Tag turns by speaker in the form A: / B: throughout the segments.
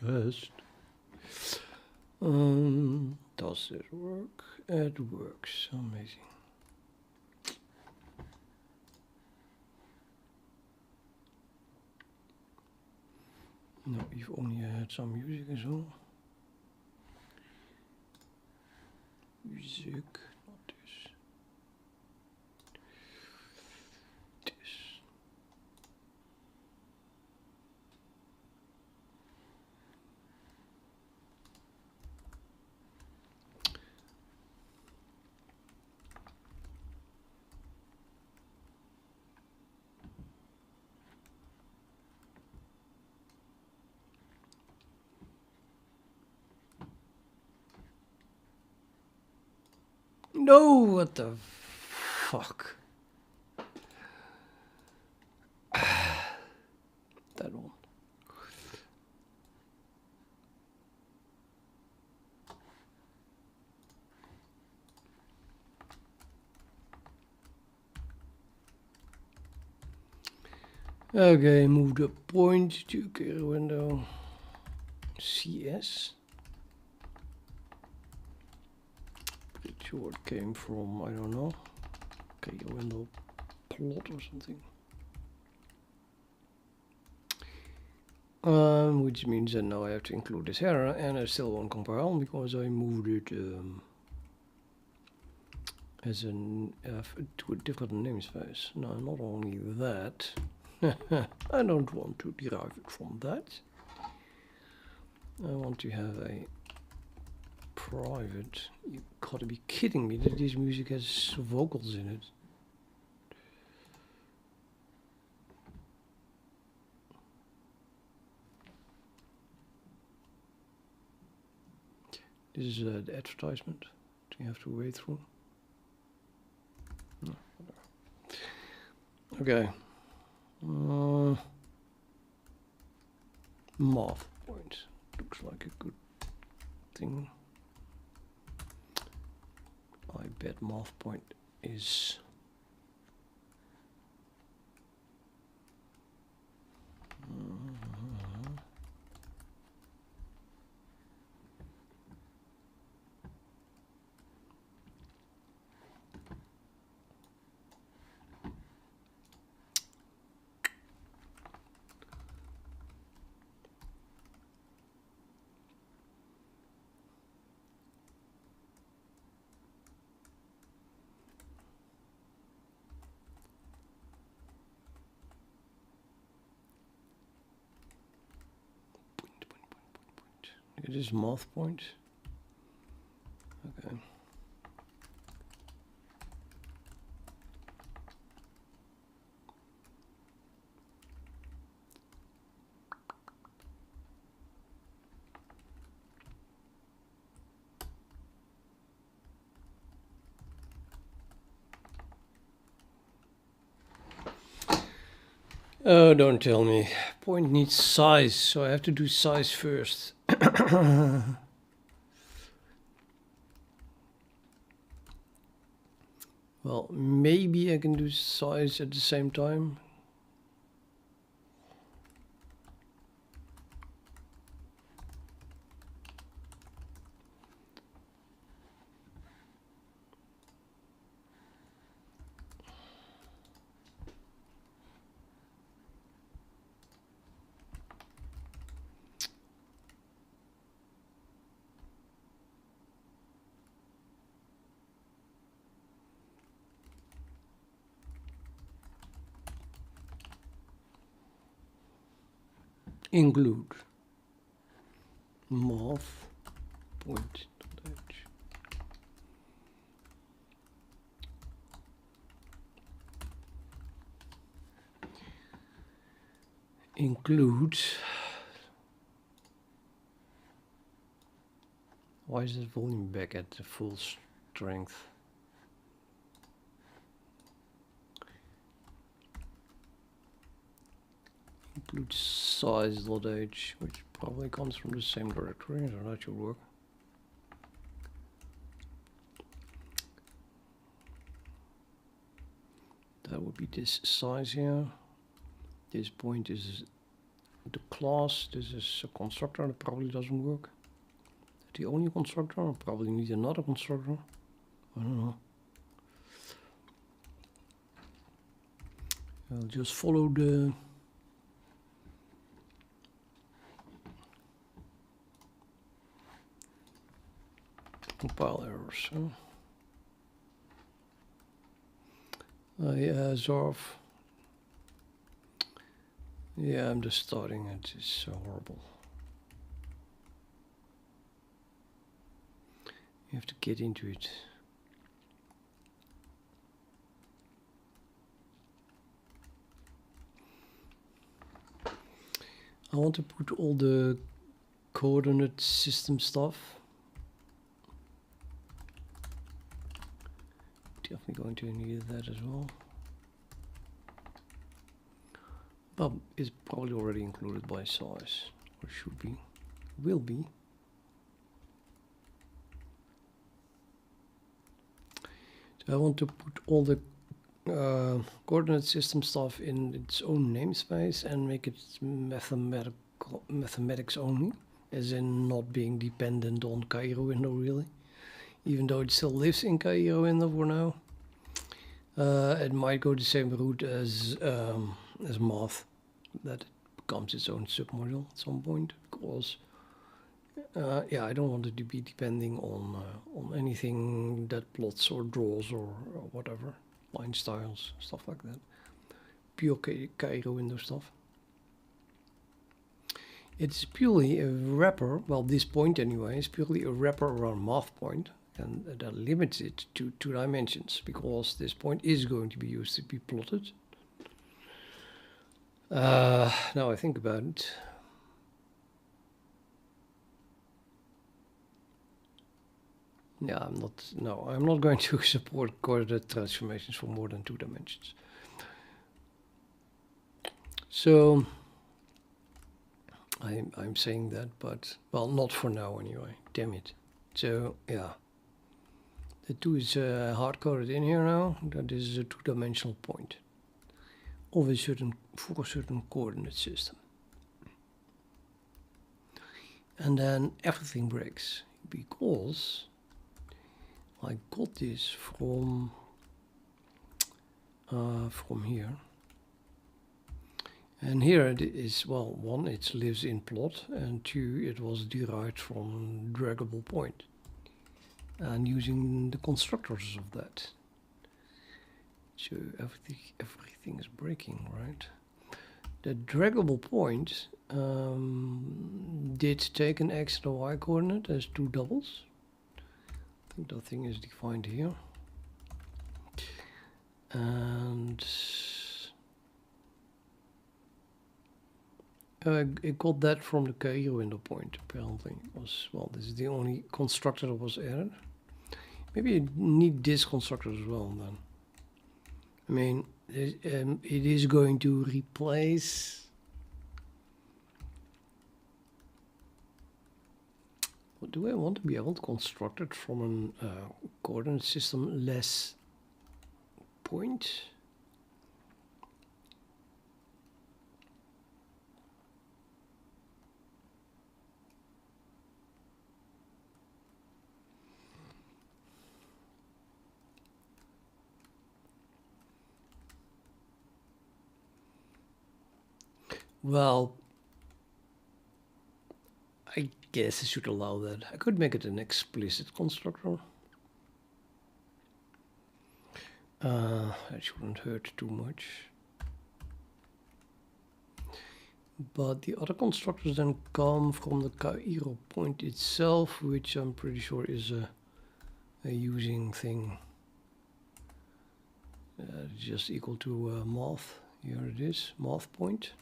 A: test. Does it work? It works. Amazing. No, you've only had some music as well. Music, not this. This. No, what the fuck? That one. Okay, move the point to cairowindow. CS. Pretty sure it came from, I don't know, cairowindow plot or something. Which means that now I have to include this error, and I still won't compile because I moved it as an to a different namespace. No, not only that, I don't want to derive it from that. I want to have a private. You gotta be kidding me that this music has vocals in it. This is the advertisement. Do you have to wait through? No, okay. Math point. Looks like a good thing. I bet math point is it is math point. Okay. Oh, don't tell me. Point needs size, so I have to do size first. Well, maybe I can do size at the same time. Include math point. Include. Why is that volume back at the full strength? Include size.h, which probably comes from the same directory, so that should work. That would be this size here. This point is the class. This is a constructor that probably doesn't work. The only constructor, I probably need another constructor. I don't know. I'll just follow the compile errors. Yeah, Zorf. Yeah, I'm just starting. It is so horrible. You have to get into it. I want to put all the coordinate system stuff. Definitely going to need that as well. But it's probably already included by size, or should be, will be. So I want to put all the coordinate system stuff in its own namespace and make it mathematics only, as in not being dependent on cairowindow really. Even though it still lives in cairowindow for now, it might go the same route as math, that it becomes its own submodule at some point. Because yeah, I don't want it to be depending on anything that plots or draws or whatever, line styles, stuff like that. Pure cairowindow stuff. It's purely a wrapper. Well, this point anyway is purely a wrapper around math point. And that limits it to 2 dimensions, because this point is going to be used to be plotted. Now I think about it. Yeah, I'm not going to support coordinate transformations for more than 2 dimensions. So I'm saying that, but well, not for now anyway. Damn it. So yeah. The 2 is hard-coded in here now, that this is a 2-dimensional point of a certain, for a certain coordinate system. And then everything breaks, because I got this from here. And here it is, well, 1, it lives in plot, and 2, it was derived from draggable point. And using the constructors of that. So everything is breaking, right? The draggable point did take an x and a y coordinate as 2 doubles. I think that thing is defined here. And it got that from the cairowindow point, apparently. It was, well, this is the only constructor that was added. Maybe you need this constructor as well then. I mean, it is going to replace... What do I want to be able to construct it from a coordinate system less point? Well, I guess I should allow that. I could make it an explicit constructor. That shouldn't hurt too much. But the other constructors then come from the cairo point itself, which I'm pretty sure is a using thing. Just equal to math. Here it is, math point.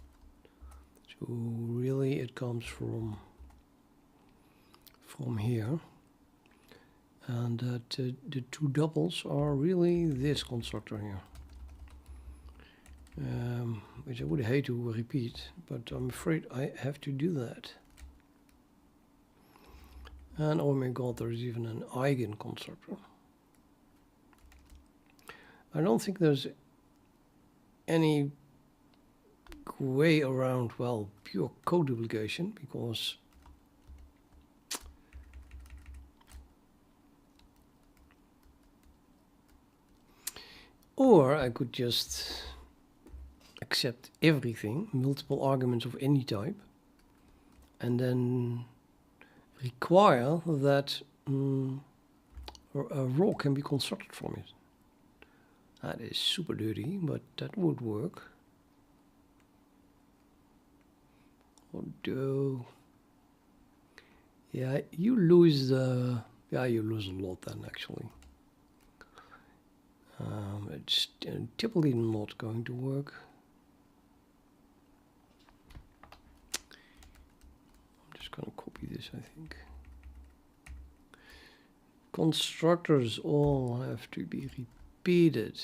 A: So really it comes from here, and the 2 doubles are really this constructor here, which I would hate to repeat, but I'm afraid I have to do that. And oh my god, there's even an eigen constructor. I don't think there's any quick way around, well, pure code duplication, because or I could just accept everything, multiple arguments of any type, and then require that a row can be constructed from it. That is super dirty, but that would work. Although, yeah, you lose a lot then actually. It's typically not going to work. I'm just gonna copy this, I think. Constructors all have to be repeated.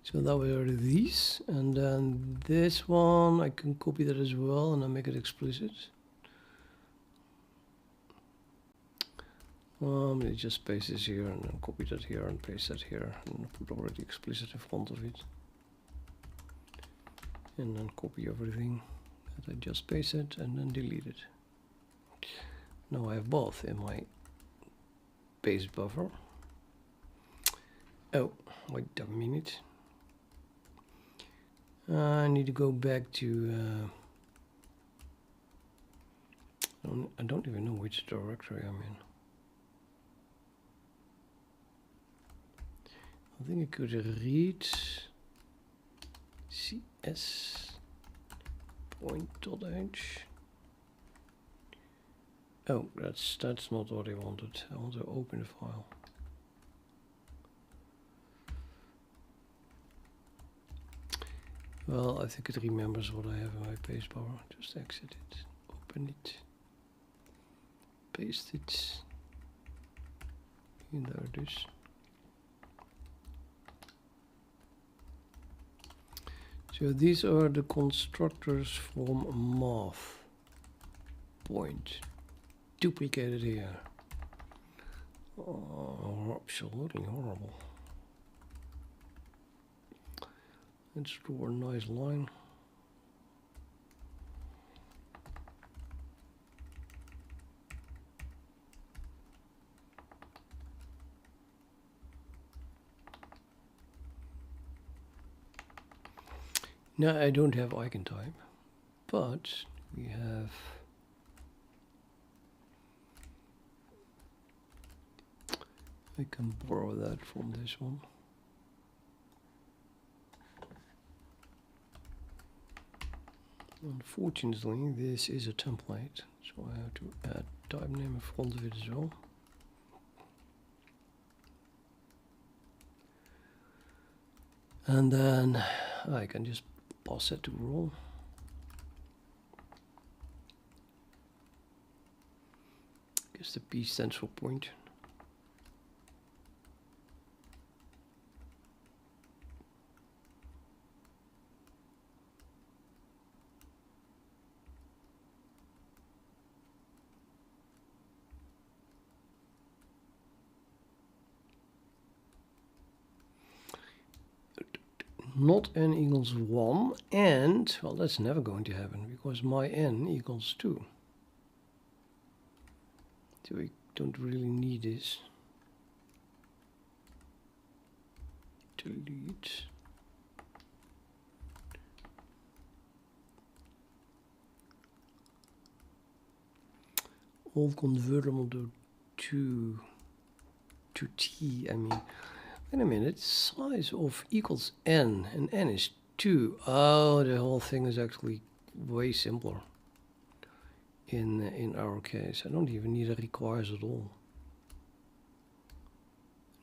A: So that were these, and then this one I can copy that as well and then make it explicit. Let just paste this here and then copy that here and paste that here and put already explicit in front of it. And then copy everything that I just pasted and then delete it. Now I have both in my base buffer. Oh, wait a minute. I need to go back to I don't even know which directory I'm in. I think I could read cs point.h. Oh, that's not what I wanted. I want to open the file. Well, I think it remembers what I have in my paste bar. Just exit it, open it, paste it, and there it is. So these are the constructors from math. Point. Duplicated here. Oh, absolutely horrible. Let's draw a nice line. Now I don't have icon type, but we have I can borrow that from this one. Unfortunately, this is a template, so I have to add type name in front of it as well. And then I can just pass it to roll. I guess the P stands for point. Not n equals 1, and, well, that's never going to happen, because my n equals 2. So we don't really need this. Delete. All convertible to t, I mean. Wait a minute, size of equals n, and n is 2. Oh, the whole thing is actually way simpler in our case. I don't even need a requires at all.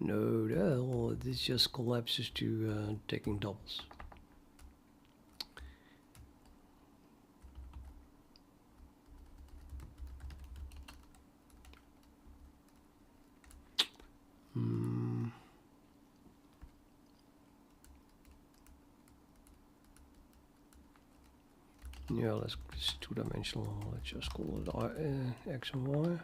A: No, this just collapses to taking doubles. Yeah, it's two-dimensional. Let's just call it x and y.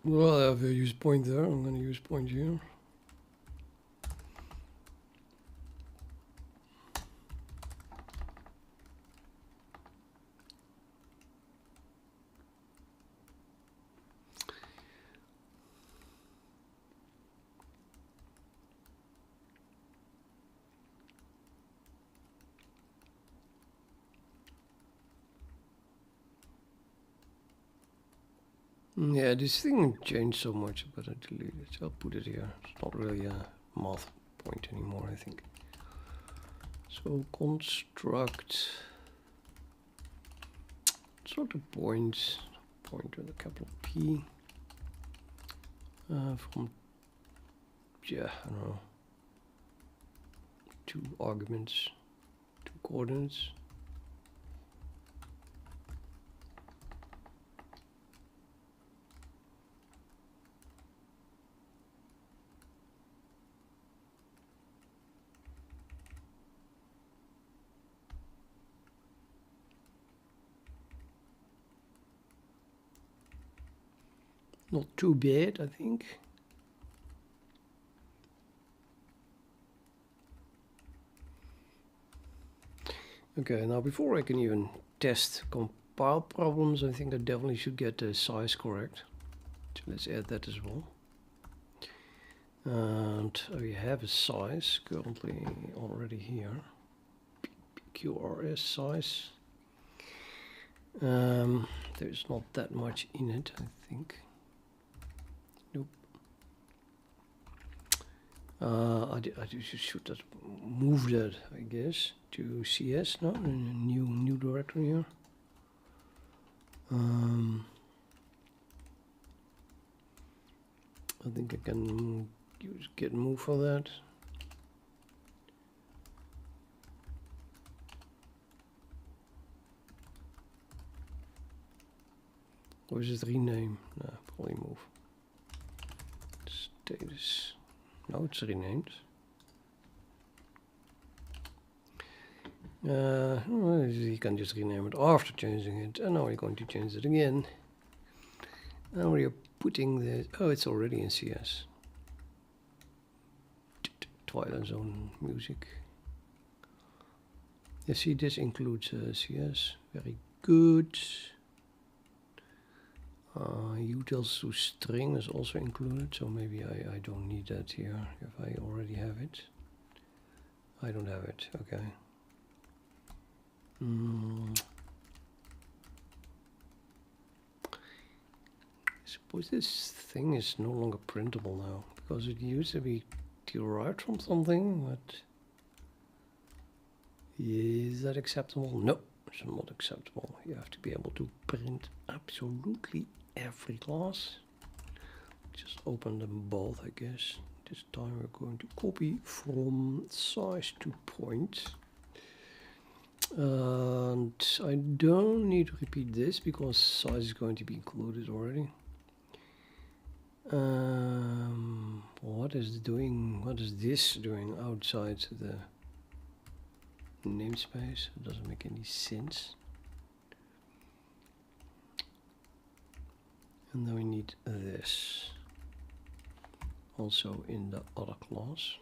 A: Well, I have a use point there. I'm going to use point here. Yeah, this thing changed so much, but I deleted it. I'll put it here. It's not really a math point anymore, I think. So construct sort of point with a capital P from, yeah, I don't know, 2 arguments, 2 coordinates. Not too bad, I think. Okay, now before I can even test compile problems, I think I definitely should get the size correct. So let's add that as well. And we have a size currently already here. QRS size. There's not that much in it, I think. Nope. I should that move that, I guess, to CS now in a new directory here. I think I can use git move for that. Or is it rename? No, probably move. Status. No, it's renamed. Well, you can just rename it after changing it. And now we're going to change it again. And we're putting the... Oh, it's already in CS. Twilight Zone music. You see, this includes CS. Very good. Utils to string is also included, so maybe I don't need that here if I already have it. I don't have it, okay. I suppose this thing is no longer printable now, because it used to be derived from something, but is that acceptable? No, it's not acceptable. You have to be able to print absolutely every class. Just open them both, I guess. This time we're going to copy from size to point. And I don't need to repeat this because size is going to be included already. What is this doing outside the namespace? It doesn't make any sense. And then we need this also in the other class.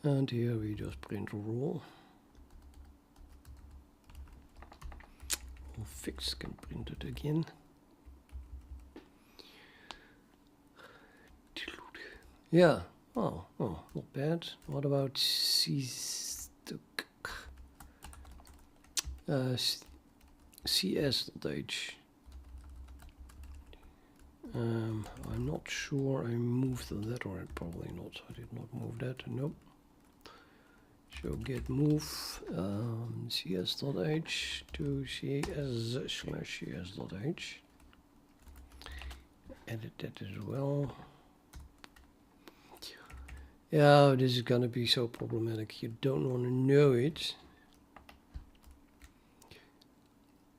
A: And here we just print raw. Fix can print it again. Yeah. Oh, not bad. What about CS.h? I'm not sure I moved that, or probably not. I did not move that. Nope. So git move cs.h to cs/cs.h. Edit that as well. Yeah, this is gonna be so problematic. You don't want to know it.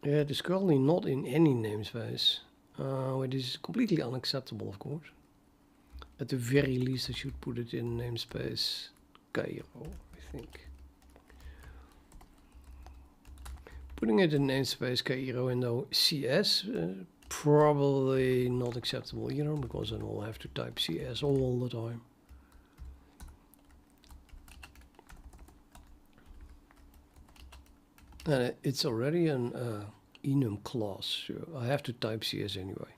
A: Yeah, it is currently not in any namespace, which is completely unacceptable, of course. At the very least, I should put it in namespace Cairo, I think. Putting it in namespace cairowindow CS, probably not acceptable either, because then we'll have to type CS all the time. And it's already an enum class, so I have to type CS anyway.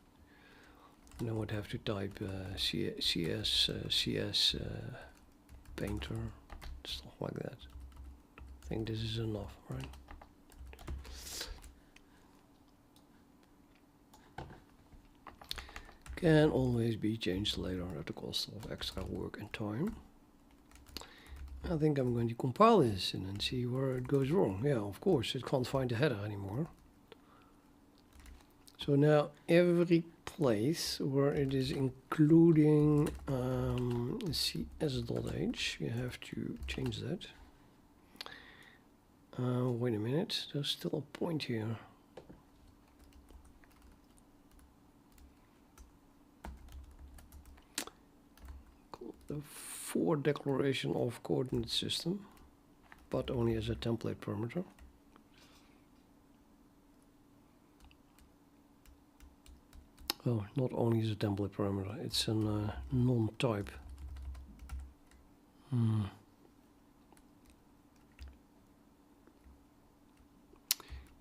A: And I would have to type CS painter, stuff like that. I think this is enough, right? Can always be changed later at the cost of extra work and time. I think I'm going to compile this and then see where it goes wrong. Yeah, of course, it can't find the header anymore. So now every place where it is including cs.h, you have to change that. Wait a minute, there's still a point here. The for declaration of coordinate system, but only as a template parameter. Oh, not only as a template parameter, it's a non-type.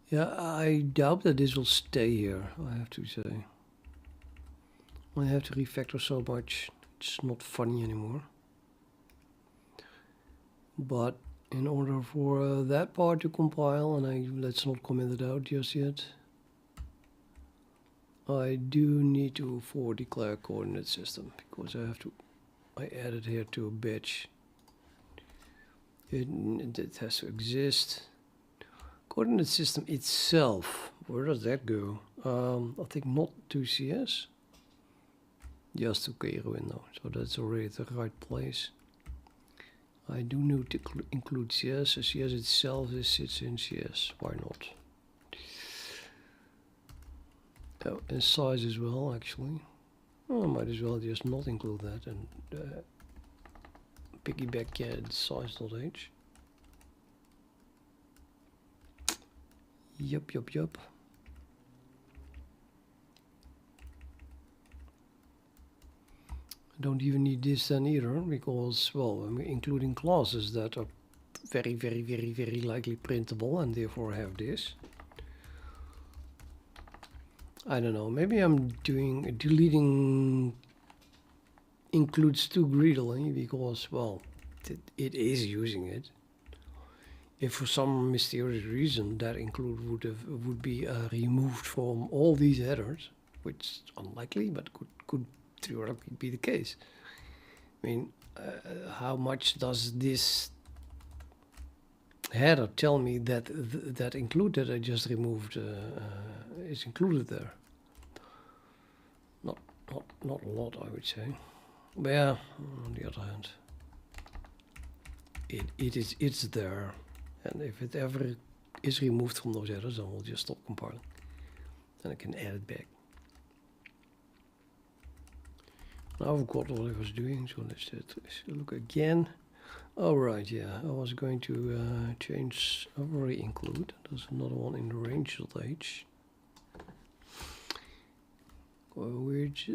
A: Yeah, I doubt that this will stay here, I have to say. I have to refactor so much, it's not funny anymore. But in order for that part to compile, and let's not comment it out just yet, I do need to forward declare coordinate system, because I added here to a batch. It has to exist. Coordinate system itself, where does that go? I think not to CS, just to cairowindow, so that's already at the right place. I do need to include CS. CS itself sits in CS. Why not? Oh, and size as well, actually. Oh, I might as well just not include that and piggyback size.h. Yup. Don't even need this then either, because, well, I'm including classes that are very likely printable and therefore have this. I don't know, maybe I'm deleting includes too greedily, because, well, it is using it. If for some mysterious reason that include would be removed from all these headers, which is unlikely, but could theoretically be the case. I mean, how much does this header tell me that that include that I just removed is included there? Not a lot, I would say. But yeah, on the other hand, it's there, and if it ever is removed from those headers, then we'll just stop compiling, and I can add it back. Now I forgot what I was doing, so let's look again. All right, yeah, I was going to change over include. There's another one in the range.h, which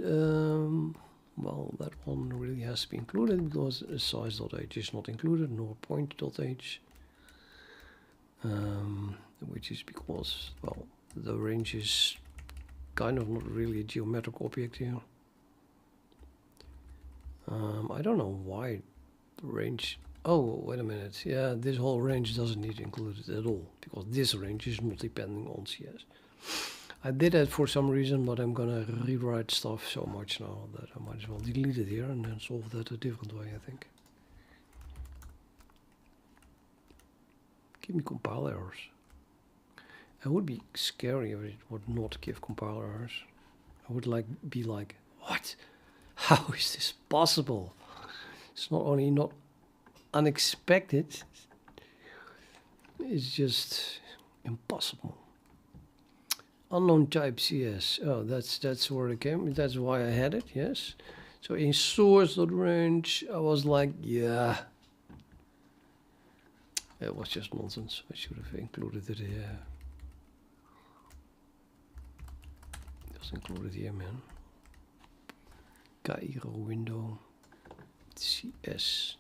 A: well, that one really has to be included because size.h is not included, nor point.h, which is because, well, the range is kind of not really a geometric object here. I don't know why the range. Oh, wait a minute. Yeah, this whole range doesn't need included at all, because this range is not depending on CS. I did that for some reason, but I'm gonna rewrite stuff so much now that I might as well delete it here and then solve that a different way, I think. Give me compile errors. It would be scary if it would not give compile errors. I would be like, what? How is this possible? It's not only not unexpected, it's just impossible. Unknown type CS. Oh, that's where it came. That's why I had it. Yes. So in source.range, I was like, yeah, it was just nonsense. I should have included it here. Just included here, man. cairowindow cs/cs.h.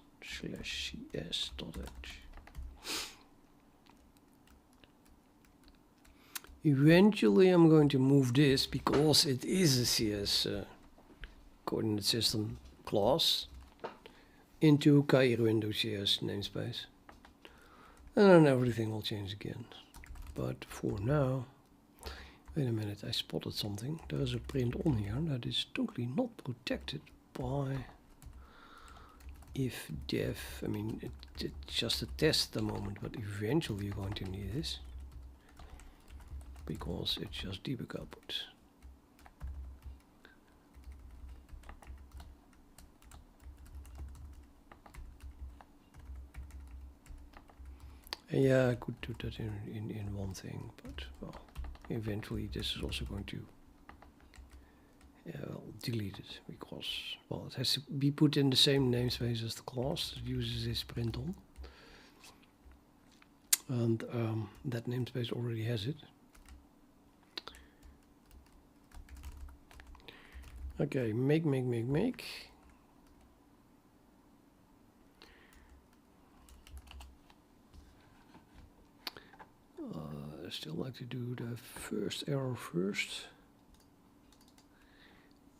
A: Eventually, I'm going to move this because it is a CS coordinate system class into cairowindow CS namespace, and then everything will change again. But for now, wait a minute, I spotted something. There is a print on here that is totally not protected by if def. I mean, it's just a test at the moment, but eventually you're going to need this because it's just debug output. And yeah, I could do that in one thing, but well, eventually this is also going to delete it because, well, it has to be put in the same namespace as the class that uses this print on, and that namespace already has it. Okay, make. I still like to do the first error first.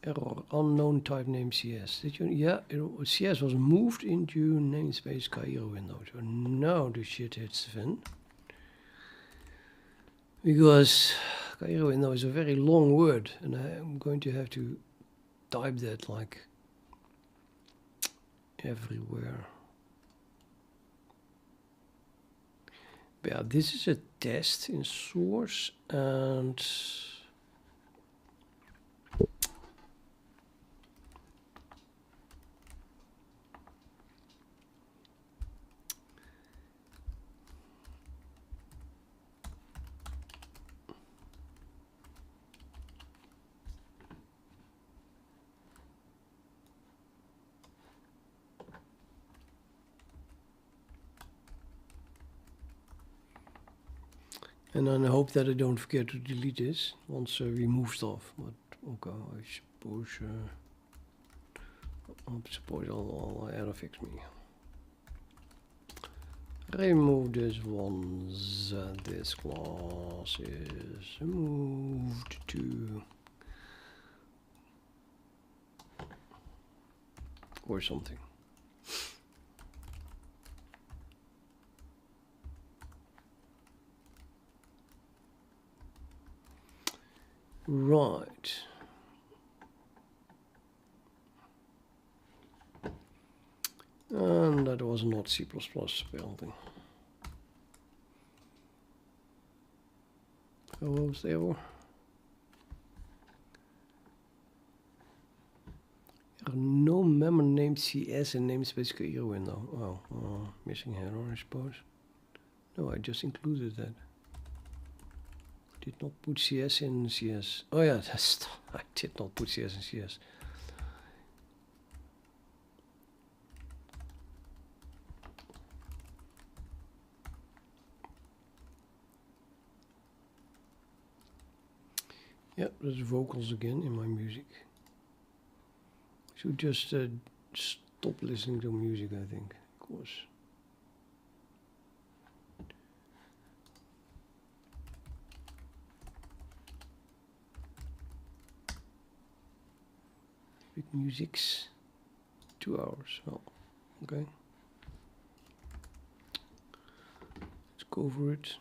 A: Error unknown type name CS. Did you? Yeah, CS was moved into namespace cairowindow. So now the shit hits the fan. Because cairowindow is a very long word, and I'm going to have to type that like everywhere. But yeah, this is a test in source, and then I hope that I don't forget to delete this once we move stuff. But okay, I suppose I'll error fix me. Remove this once this class is moved to or something. Right. And that was not C++ apparently. What was the error? No member named CS in namespace cairowindow. Oh, missing error, I suppose. No, I just included that. Did not put CS in CS. Oh yeah, that's I did not put CS in CS. Yep, there's vocals again in my music. I should just stop listening to music, I think, of course. Big music's 2 hours. Oh, okay. Let's go for it.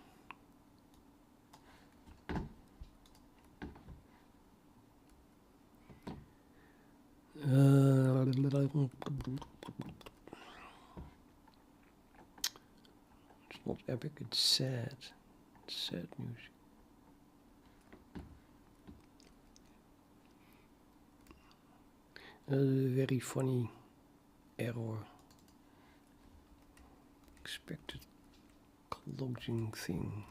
A: It's not epic, it's sad. It's sad music. Very funny error. Expected closing thing.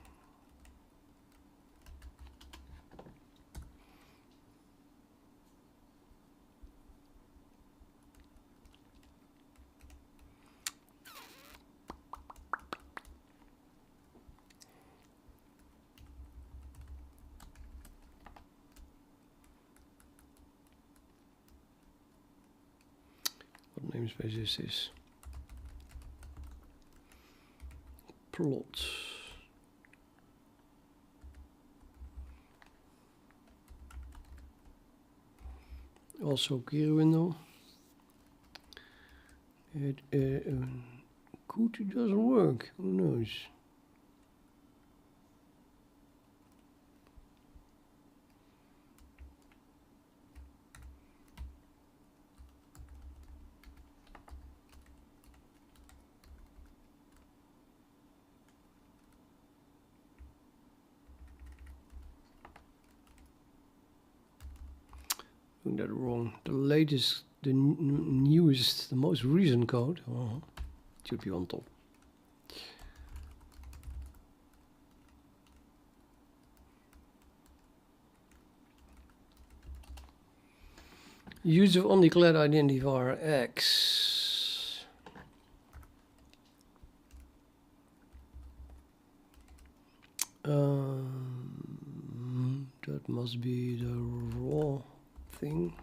A: What namespace is this? Plot. Also cairowindow. It could doesn't work. Who knows? Doing that wrong. The latest, the newest, the most recent code. Oh, it should be on top. Use of undeclared identifier X. That must be the raw thing.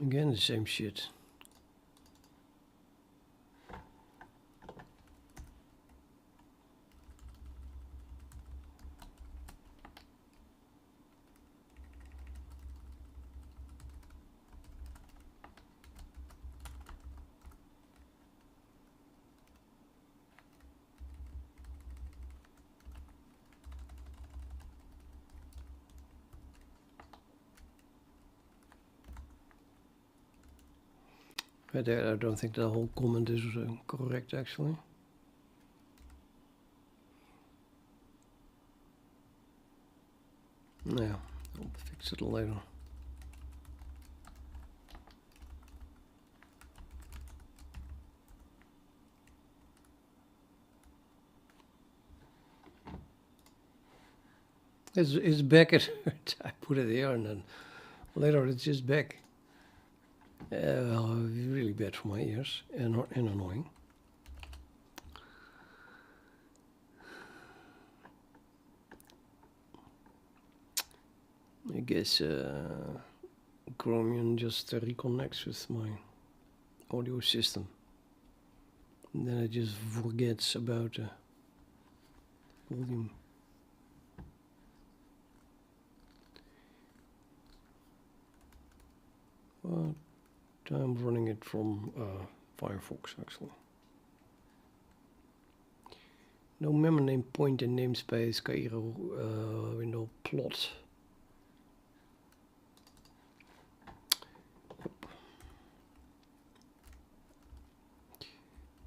A: Again, the same shit. Right there, I don't think the whole comment is correct actually. Yeah, I'll fix it later. It's back at I put it here and then later it's just back. Well, really bad for my ears and annoying. I guess Chromium just reconnects with my audio system. And then it just forgets about the volume. But I'm running it from Firefox actually. No member name point and namespace cairowindow plot.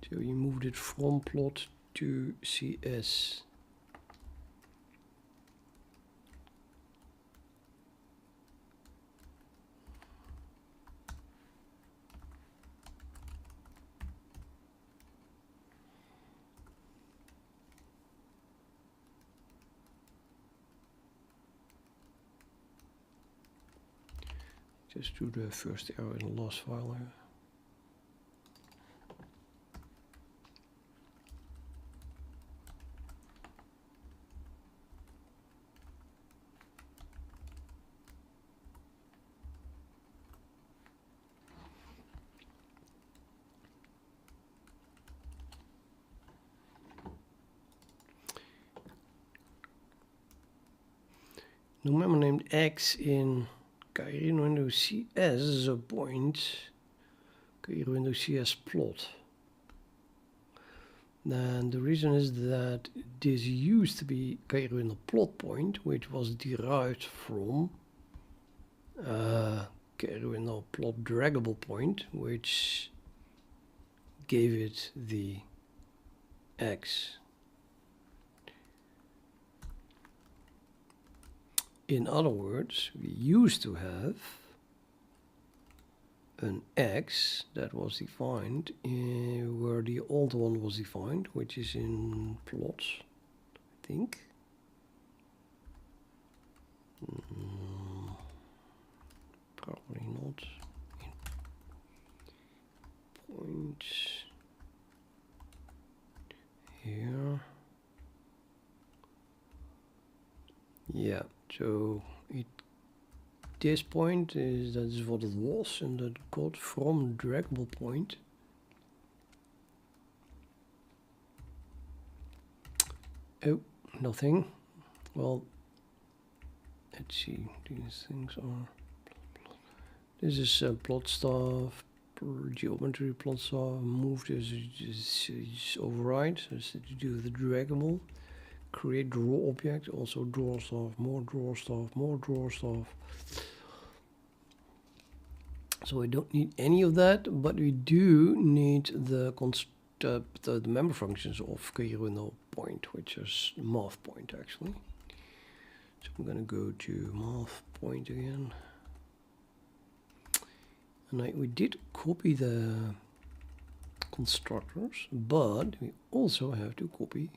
A: So you moved it from plot to CS. Just do the first error in the last file here. No member named X in cairowindow CS is a point cairowindow CS plot. Then the reason is that this used to be cairowindow plot point, which was derived from cairowindow plot draggable point, which gave it the X. In other words, we used to have an X that was defined where the old one was defined, which is in plots, I think. Yeah, so this point that's what it was, and that got from draggable point. Oh, nothing. Well, let's see. These things are. This is plot stuff, geometry plot stuff. Move this is override. So it's to do the draggable. Create draw object. Also draw stuff. More draw stuff. More draw stuff. So we don't need any of that, but we do need the member functions of cairowindow point, which is math point actually. So I'm going to go to math point again. And we did copy the constructors, but we also have to copy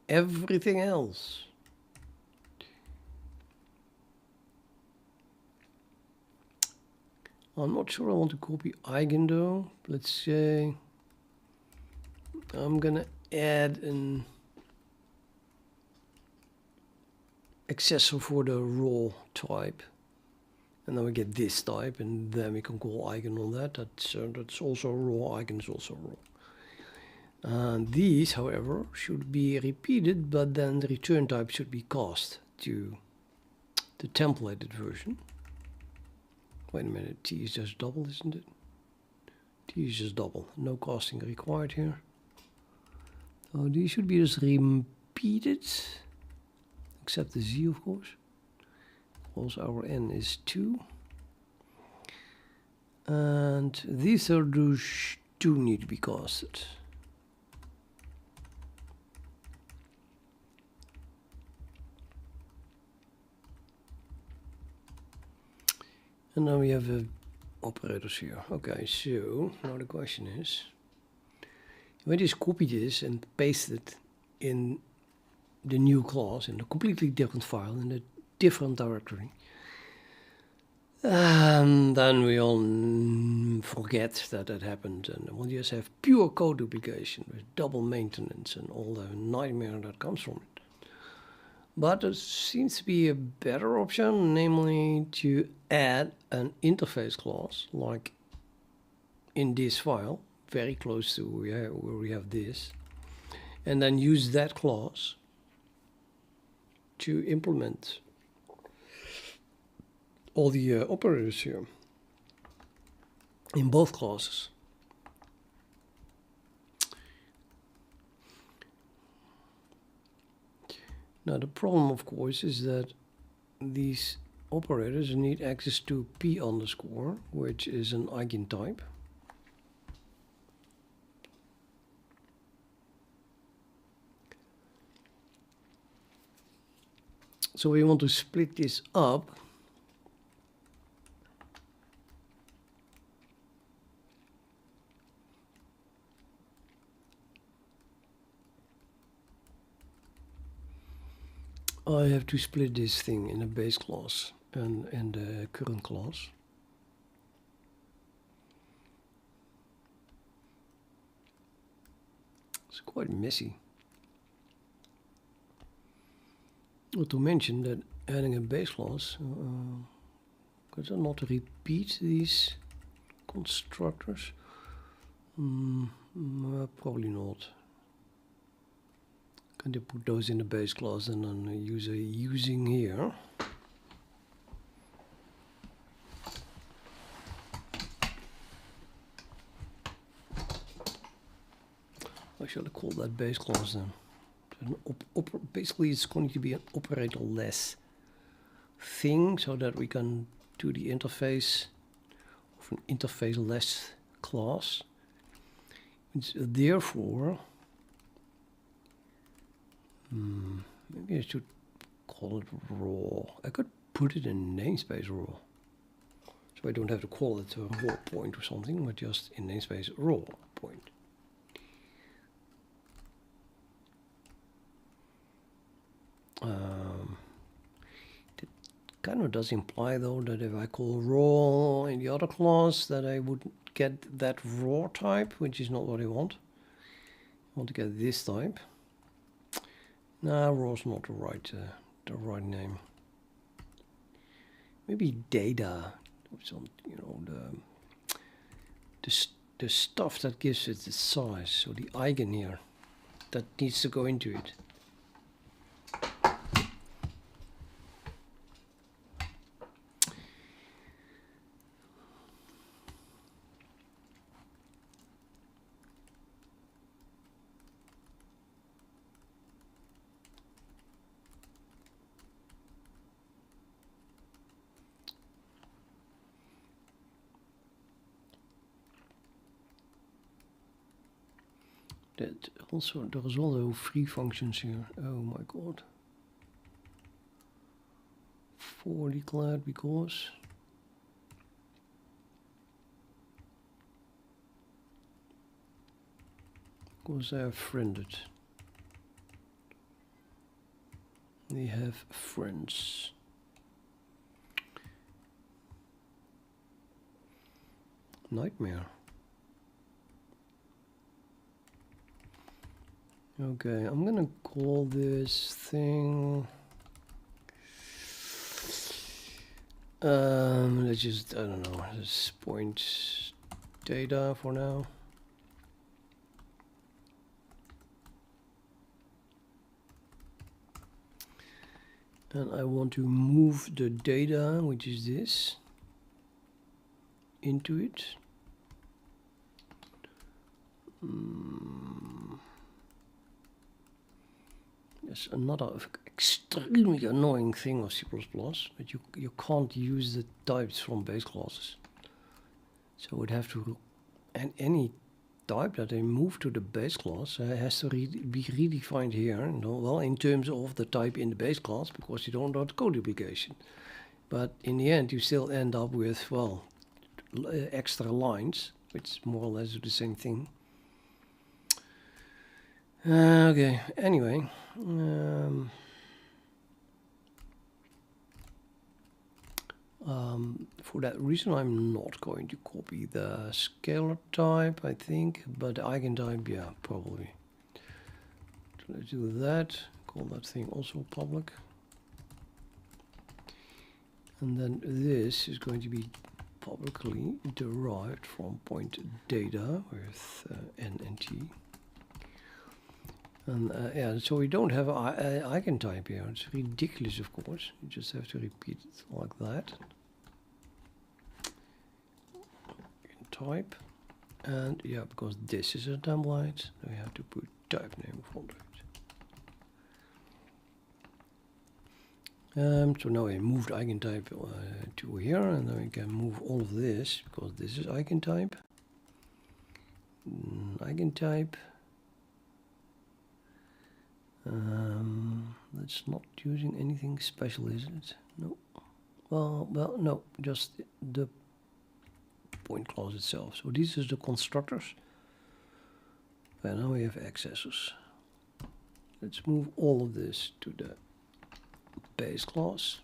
A: everything else. I'm not sure I want to copy eigen though. Let's say I'm gonna add an accessor for the raw type, and then we get this type, and then we can call eigen on that. That's also raw. Eigen is also raw. And these, however, should be repeated, but then the return type should be cast to the templated version. Wait a minute, T is just double, isn't it? T is just double, no casting required here. So these should be just repeated, except the Z of course. Also our N is 2. And these are those do need to be casted. And now we have operators here. Okay, so now the question is, if I just copy this and paste it in the new class in a completely different file in a different directory, and then we'll forget that happened, and we'll just have pure code duplication with double maintenance and all the nightmare that comes from it. But there seems to be a better option, namely to add an interface class, like in this file, very close to where we have this, and then use that class to implement all the operators here in both classes. Now the problem, of course, is that these operators need access to p underscore, which is an eigen type. So we want to split this up. I have to split this thing in a base class and in the current class. It's quite messy. Not to mention that adding a base class, could I not repeat these constructors? Probably not. Can you put those in the base class and then use a using here? What shall I call that base class then? Basically, it's going to be an operator-less thing, so that we can do the interface of an interface-less class. It's therefore. Maybe I should call it raw. I could put it in namespace raw. So I don't have to call it a raw point or something, but just in namespace raw point. It kind of does imply though that if I call raw in the other class that I would get that raw type, which is not what I want. I want to get this type. No, raw is not the right the right name. Maybe data, some, you know, the stuff that gives it the size. So the eigen here, that needs to go into it. That also, there's also free functions here. Oh my god. 4 declared because they are friended. They have friends. Nightmare. Okay, I'm gonna call this thing. Let's just, I don't know, let's point data for now. And I want to move the data, which is this, into it. There's another extremely annoying thing of C++, that you can't use the types from base classes. So we'd have to, and any type that they move to the base class has to be redefined here, well, in terms of the type in the base class, because you don't want code duplication. But in the end, you still end up with, well, extra lines, which more or less do the same thing. Okay, anyway. For that reason, I'm not going to copy the scalar type, I think, but the eigentype, yeah, probably. So let's do that. Call that thing also public. And then this is going to be publicly derived from point data with n and t. And yeah, so we don't have an eigentype here. It's ridiculous, of course. You just have to repeat it like that. Type, and yeah, because this is a template, we have to put type name for it. So now we moved eigentype to here, and then we can move all of this because this is eigentype. Eigentype. That's not using anything special, is it? No. Well, no, just the point class itself. So this is the constructors. And now we have accessors. Let's move all of this to the base class.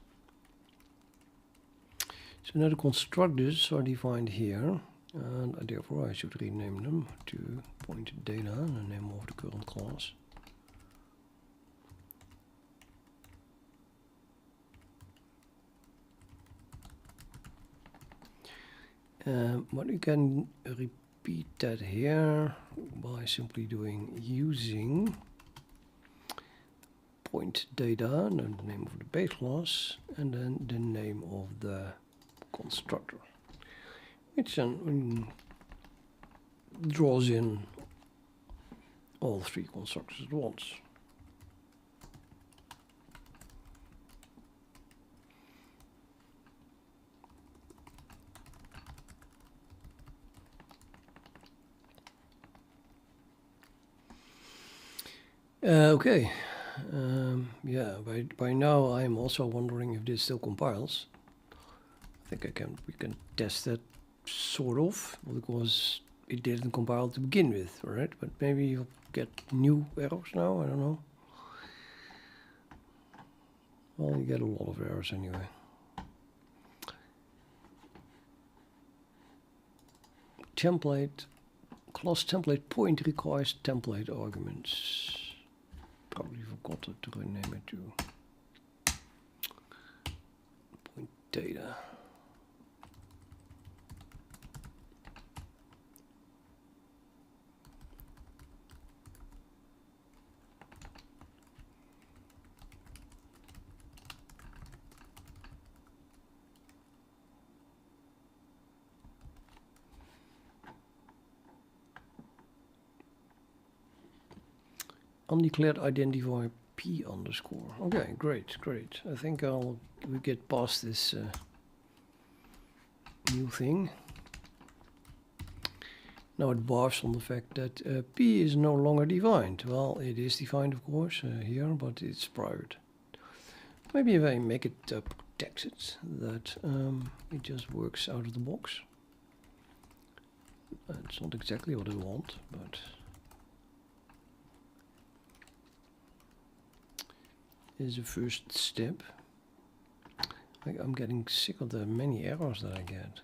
A: So now the constructors are defined here, and therefore I should rename them to point data, the name of the current class. But we can repeat that here by simply doing using point data, the name of the base class, and then the name of the constructor, which then draws in all three constructors at once. Okay, yeah, by now I'm also wondering if this still compiles. I think we can test that sort of, because it didn't compile to begin with, right? But maybe you'll get new errors now, I don't know. Well, you get a lot of errors anyway. Template, class template point requires template arguments. Probably forgot to rename it too. data. Undeclared identifier P underscore. Okay, great. I think we get past this new thing. Now it barfs on the fact that P is no longer defined. Well, it is defined, of course, here, but it's private. Maybe if I make it protected, that it just works out of the box. It's not exactly what I want, but is a first step. I'm getting sick of the many errors that I get.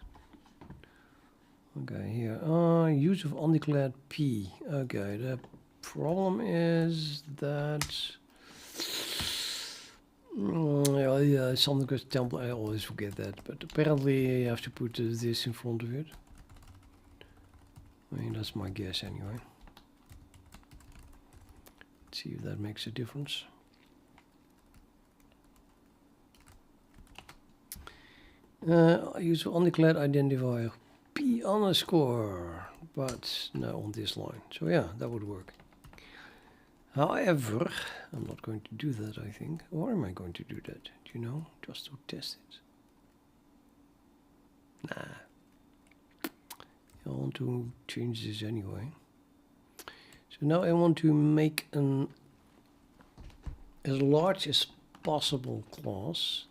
A: Okay, here, use of undeclared P. Okay, the problem is that yeah, something goes template. I always forget that, but apparently you have to put this in front of it. I mean, that's my guess anyway. Let's see if that makes a difference. Use of undeclared identifier P underscore, but no on this line. So yeah, that would work. However, I'm not going to do that, I think. Or am I going to do that? Do you know? Just to test it. Nah. I want to change this anyway. So now I want to make an as large as possible class.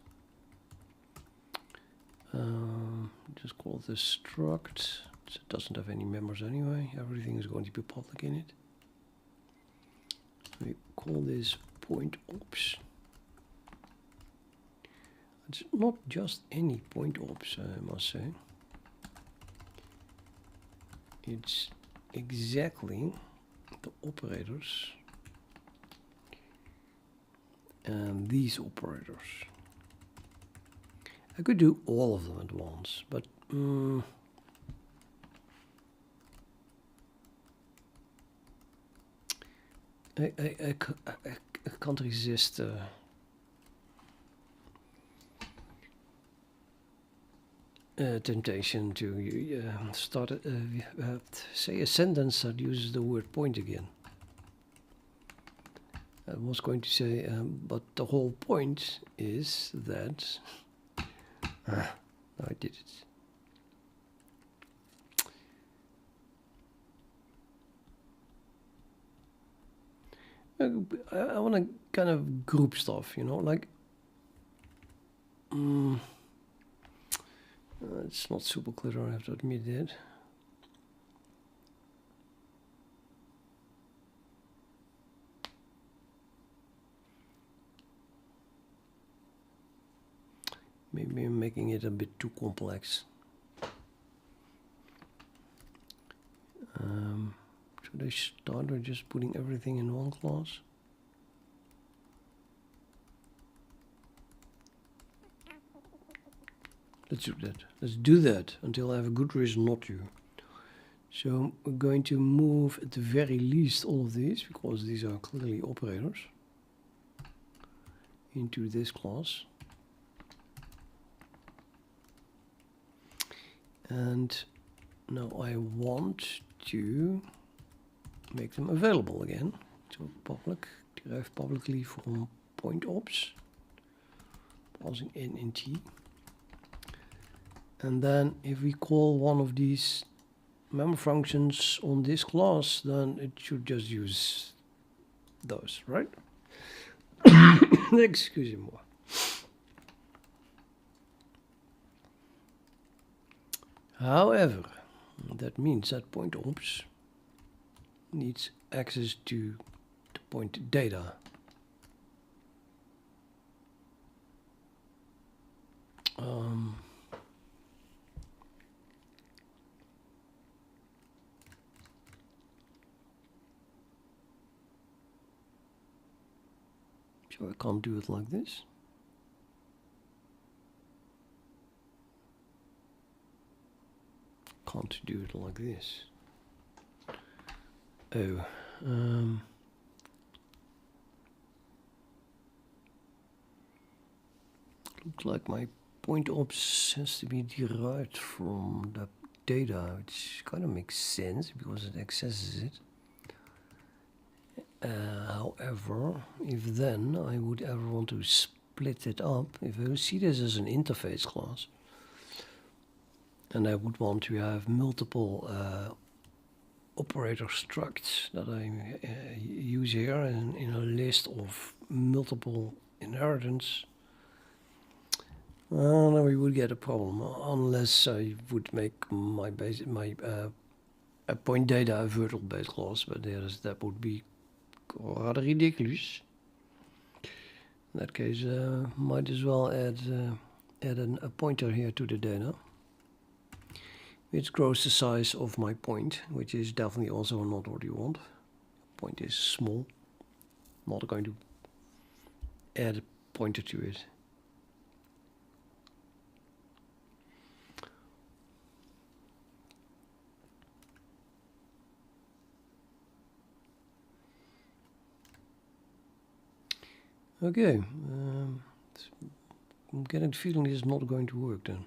A: Just call this struct. It doesn't have any members anyway. Everything is going to be public in it. We call this point ops. It's not just any point ops, I must say. It's exactly the operators and these operators. I could do all of them at once, but I can't resist temptation to start say a sentence that uses the word point again. I was going to say, but the whole point is that no, I did it. I want to kind of group stuff, you know, like it's not super clear, I have to admit it. Maybe I'm making it a bit too complex. Should I start with just putting everything in one class? Let's do that. Let's do that until I have a good reason not to. So we're going to move at the very least all of these, because these are clearly operators, into this class. And now I want to make them available again. So public, derived publicly from point ops, passing in t. And then if we call one of these member functions on this class, then it should just use those, right? Excusez-moi. However, that means that point ops needs access to the point data. So I can't do it like this. can't do it like this. Oh, looks like my point ops has to be derived from the data, which kind of makes sense because it accesses it. However, if then I would ever want to split it up, if I see this as an interface class, and I would want to have multiple operator structs that I use here in a list of multiple inheritance, then we would get a problem unless I would make my point data a virtual base class, but that would be rather ridiculous. In that case, might as well add a pointer here to the data, which grows the size of my point, which is definitely also not what you want. Point is small. Not going to add a pointer to it. Okay, I'm getting the feeling this is not going to work then.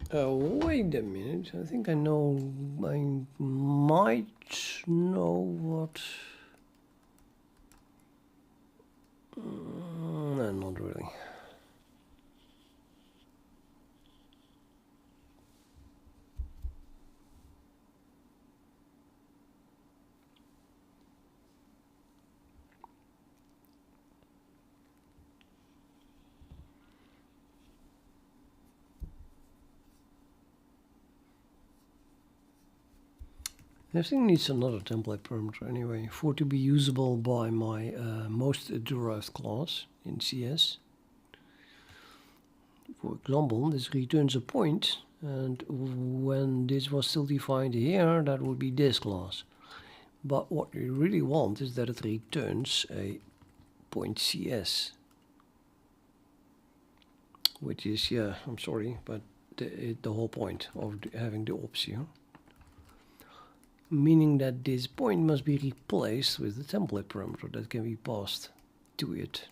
A: Wait a minute, I think I know, I might know what... no, not really. This thing needs another template parameter anyway, for it to be usable by my most derived class in CS. For example, this returns a point, and when this was still defined here, that would be this class. But what we really want is that it returns a point CS. Which is, yeah, I'm sorry, but the whole point of having the ops here. Meaning that this point must be replaced with a template parameter that can be passed to it.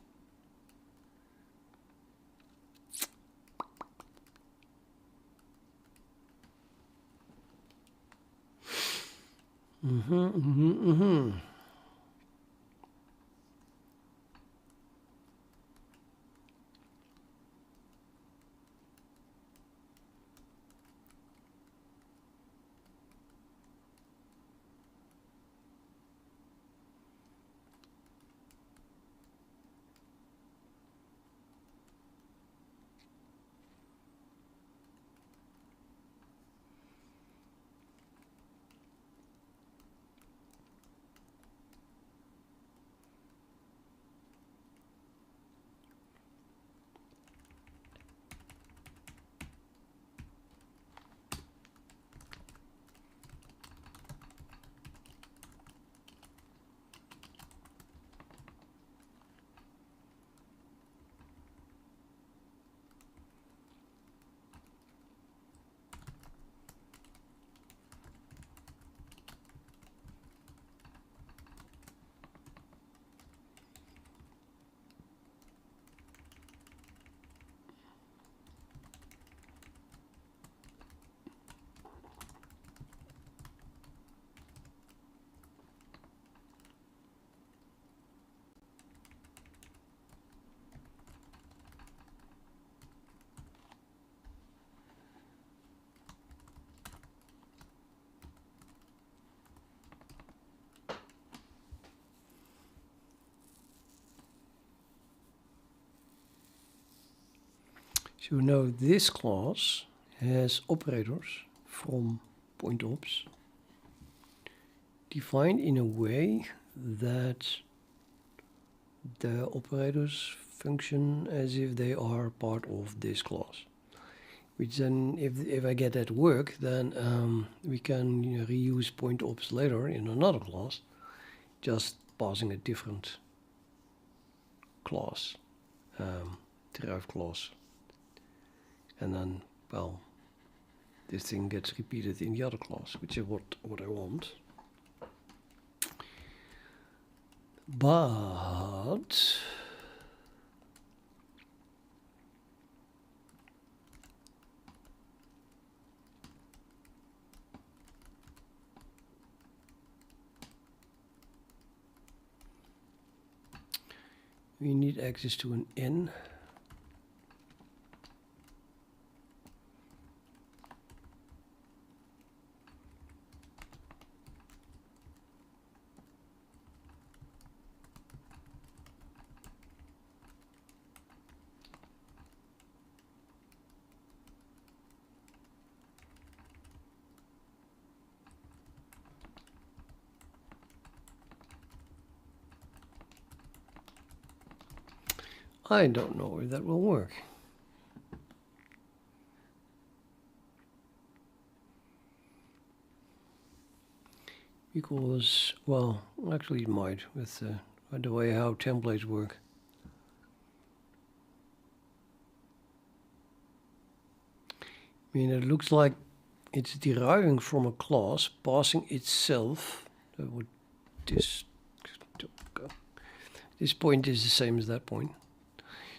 A: So now this class has operators from point ops defined in a way that the operators function as if they are part of this class. Which then, if I get that work, then we can reuse pointops later in another class, just passing a different class, derived class, and then, well, this thing gets repeated in the other class, which is what I want. But we need access to an n. I don't know if that will work. Because, well, actually it might with the way how templates work. I mean, it looks like it's deriving from a class, passing itself. This point is the same as that point.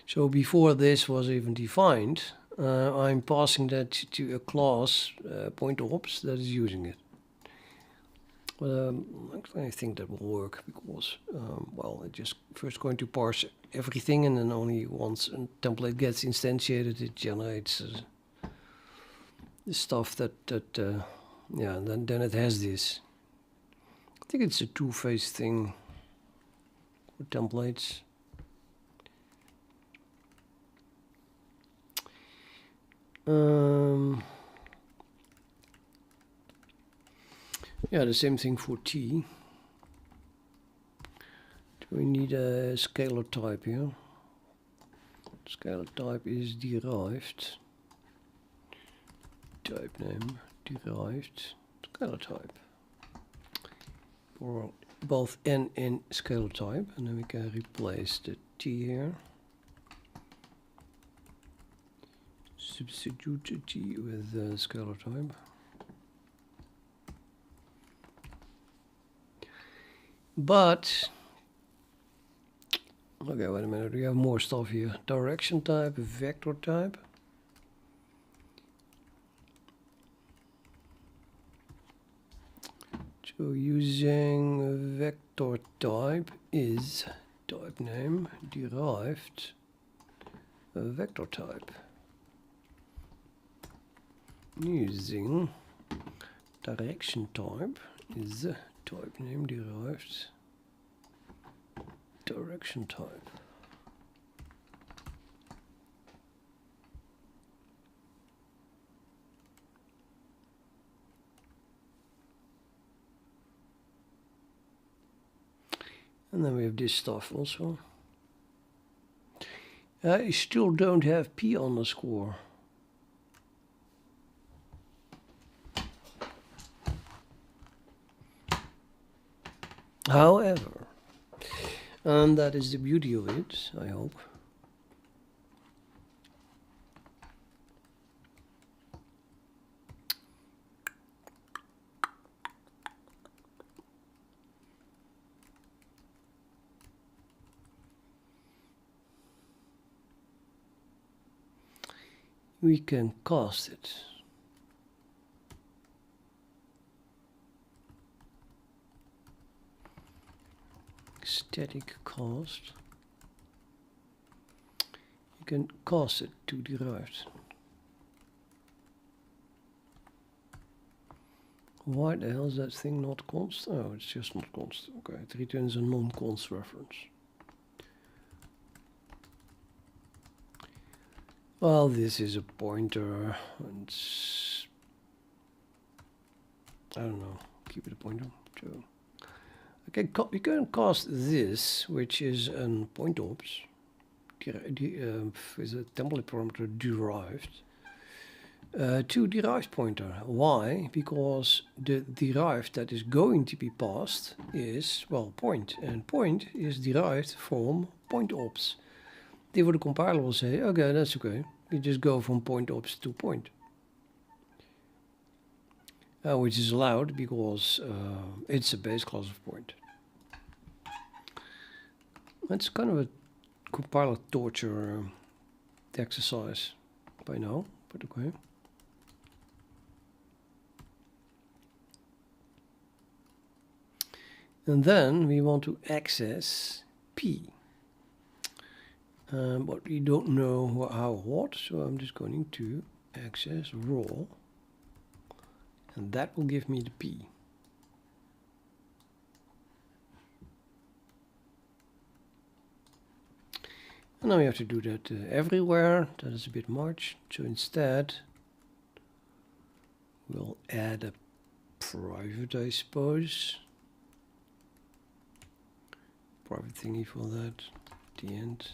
A: So before this was even defined, I'm passing that to a class, pointops, that is using it. But actually I think that will work because, well, it's just first going to parse everything, and then only once a template gets instantiated, it generates the stuff that yeah, then it has this. I think it's a two-phase thing for templates. Yeah, the same thing for T. Do we need a scalar type here? Scalar type is derived. Type name, derived, scalar type. For both n and scalar type, and then we can replace the T here. Substitute the T with the scalar type. But, okay, wait a minute, we have more stuff here. Direction type, vector type. So using vector type is type name derived vector type. Using direction type is type name derived direction type. And then we have this stuff also. I still don't have p underscore. However, and that is the beauty of it, I hope. We can cast it. Static cast. You can cast it to derived. Why the hell is that thing not const? Oh, it's just not const. Okay, it returns a non-const reference. Well, this is a pointer, and I don't know. Keep it a pointer. So okay, you can cast this, which is an pointops, with a template parameter derived to derived pointer. Why? Because the derived that is going to be passed is, well, point, and point is derived from point ops. Therefore the compiler will say, okay, that's okay, you just go from point ops to point. Which is allowed because it's a base class of point. That's kind of a compiler torture exercise by now, but okay. And then we want to access P. But we don't know how or what, so I'm just going to access raw. And that will give me the P. And now we have to do that everywhere. That is a bit much. So instead, we'll add a private, I suppose. Private thingy for that at the end.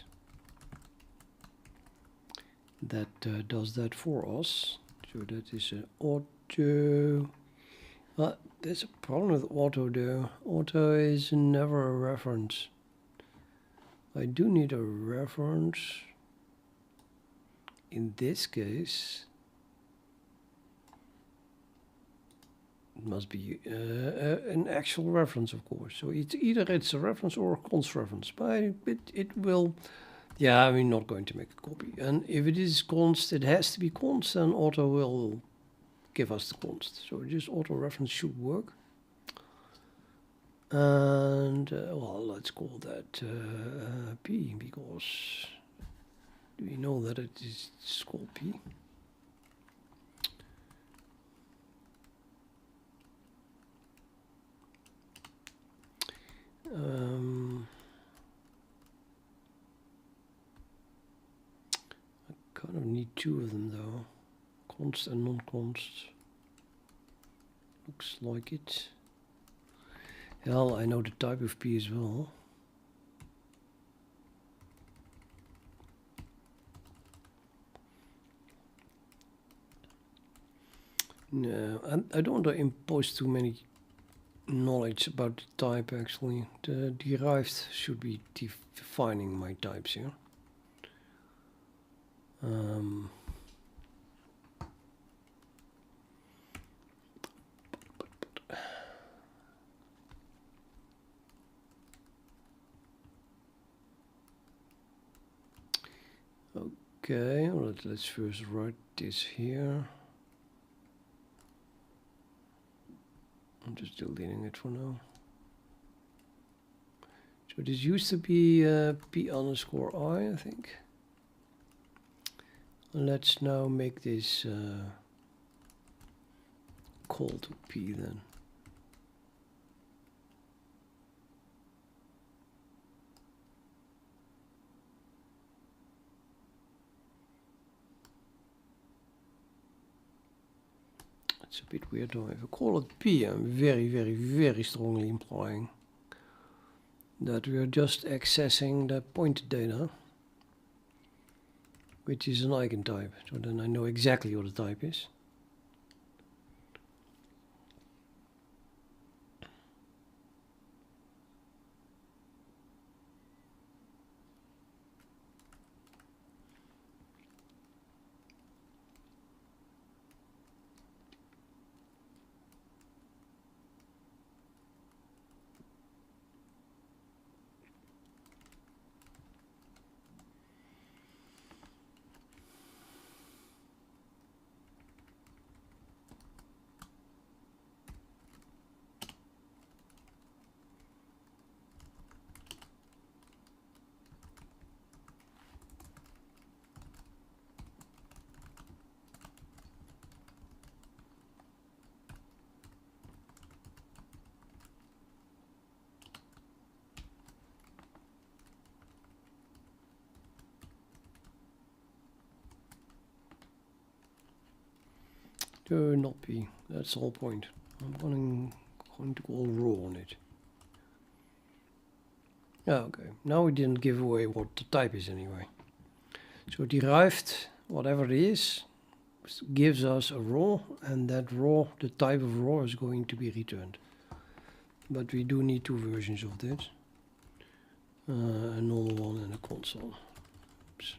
A: That does that for us. So that is an auto. There's a problem with auto though. Auto is never a reference. I do need a reference. In this case, it must be an actual reference, of course. So it's either a reference or a const reference. But it will, yeah, we're not going to make a copy. And if it is const, it has to be const, and auto will give us the const. So just auto reference should work. And well, let's call that P, because we know that it is called P. I kind of need two of them though, const and non-const. Looks like it. Hell, I know the type of P as well. No, I don't want to impose too many knowledge about the type actually. The derived should be defining my types here. Okay, let's first write this here. I'm just deleting it for now. So this used to be P_I, I think. Let's now make this call to P then. It's a bit weird though. If I call it P, I'm very strongly implying that we are just accessing the point data, which is an eigentype. So then I know exactly what the type is. Not P. That's the whole point. I'm going to call raw on it. Oh, okay, now we didn't give away what the type is anyway. So derived, whatever it is, gives us a raw, and that raw, the type of raw is going to be returned. But we do need two versions of this. A normal one and a console. Oops.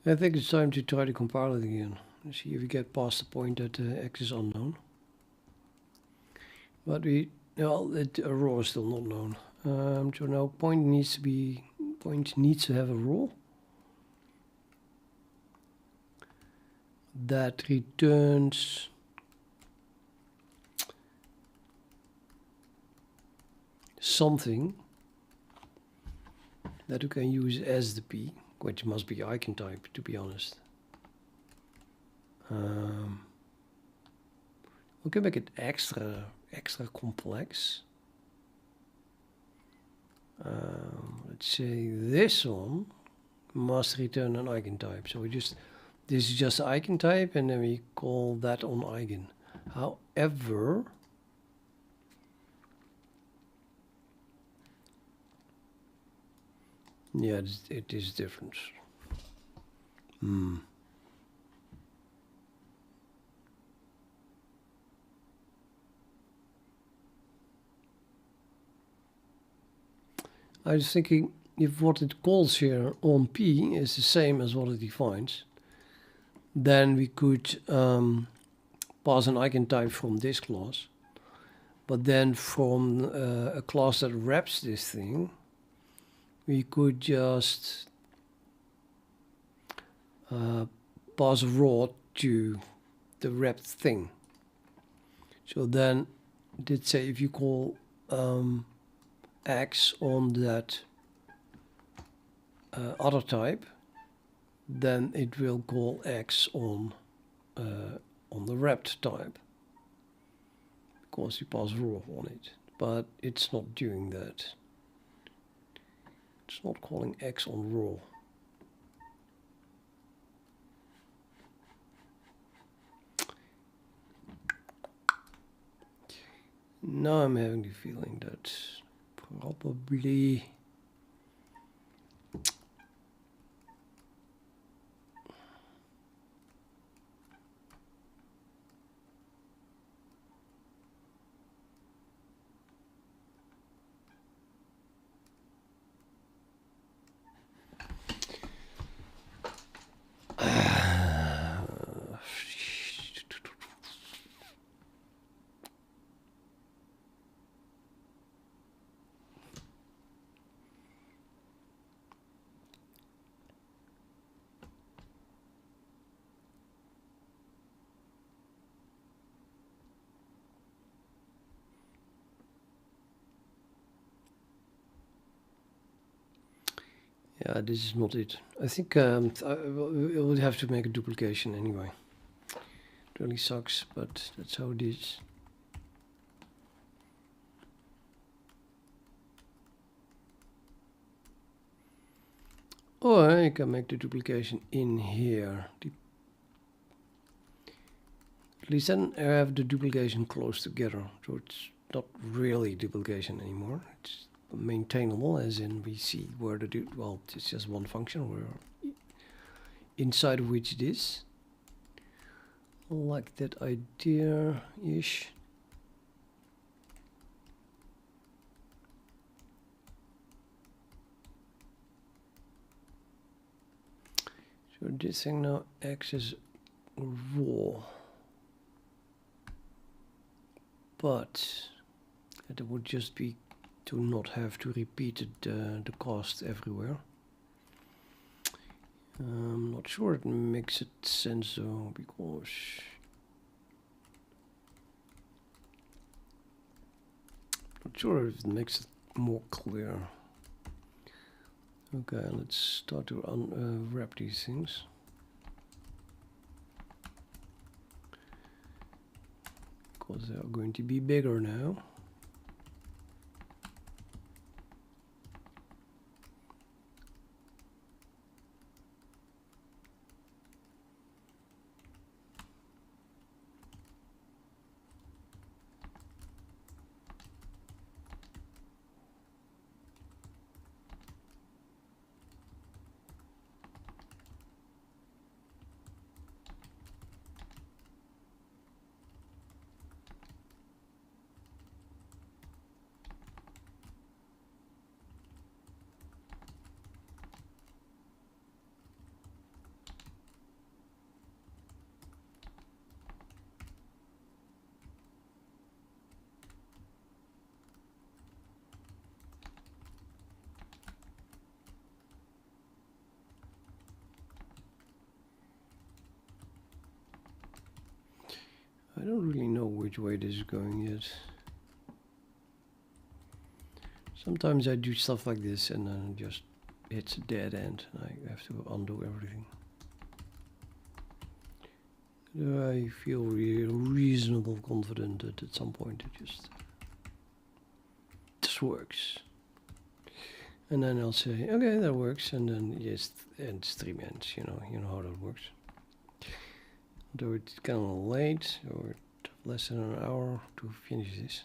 A: I think it's time to try to compile it again. Let's see if we get past the point that x is unknown. But well, a raw is still not known. So now point needs to have a raw that returns something that you can use as the P, which must be icon type, to be honest. We can make it extra complex. Let's say this one must return an icon type. So this is just icon type, and then we call that on eigen. However, yeah, it is different. I was thinking, if what it calls here on P is the same as what it defines, then we could pass an icon type from this class, but then from a class that wraps this thing, we could just pass a raw to the wrapped thing. So then, let's say if you call X on that other type, then it will call X on the wrapped type, because you pass raw on it. But it's not doing that. It's not calling X on raw. Now I'm having the feeling that probably yeah, this is not it. I think I would have to make a duplication anyway. It really sucks, but that's how it is. Or I can make the duplication in here. At least then I have the duplication close together, so it's not really duplication anymore. It's maintainable, as in we see where the well, it's just one function where inside of which it is. I like that idea-ish. So this thing now X is raw, but it would just be to not have to repeat the cost everywhere. I'm not sure it makes it sense though, because Not sure if it makes it more clear. Okay, let's start to unwrap these things. Because they are going to be bigger now. I don't really know which way this is going yet. Sometimes I do stuff like this and then it just hits a dead end and I have to undo everything. I feel reasonable confident that at some point it just works. And then I'll say, okay, that works, and then yes, and stream ends, you know how that works. Though it's kind of late, or less than an hour to finish this.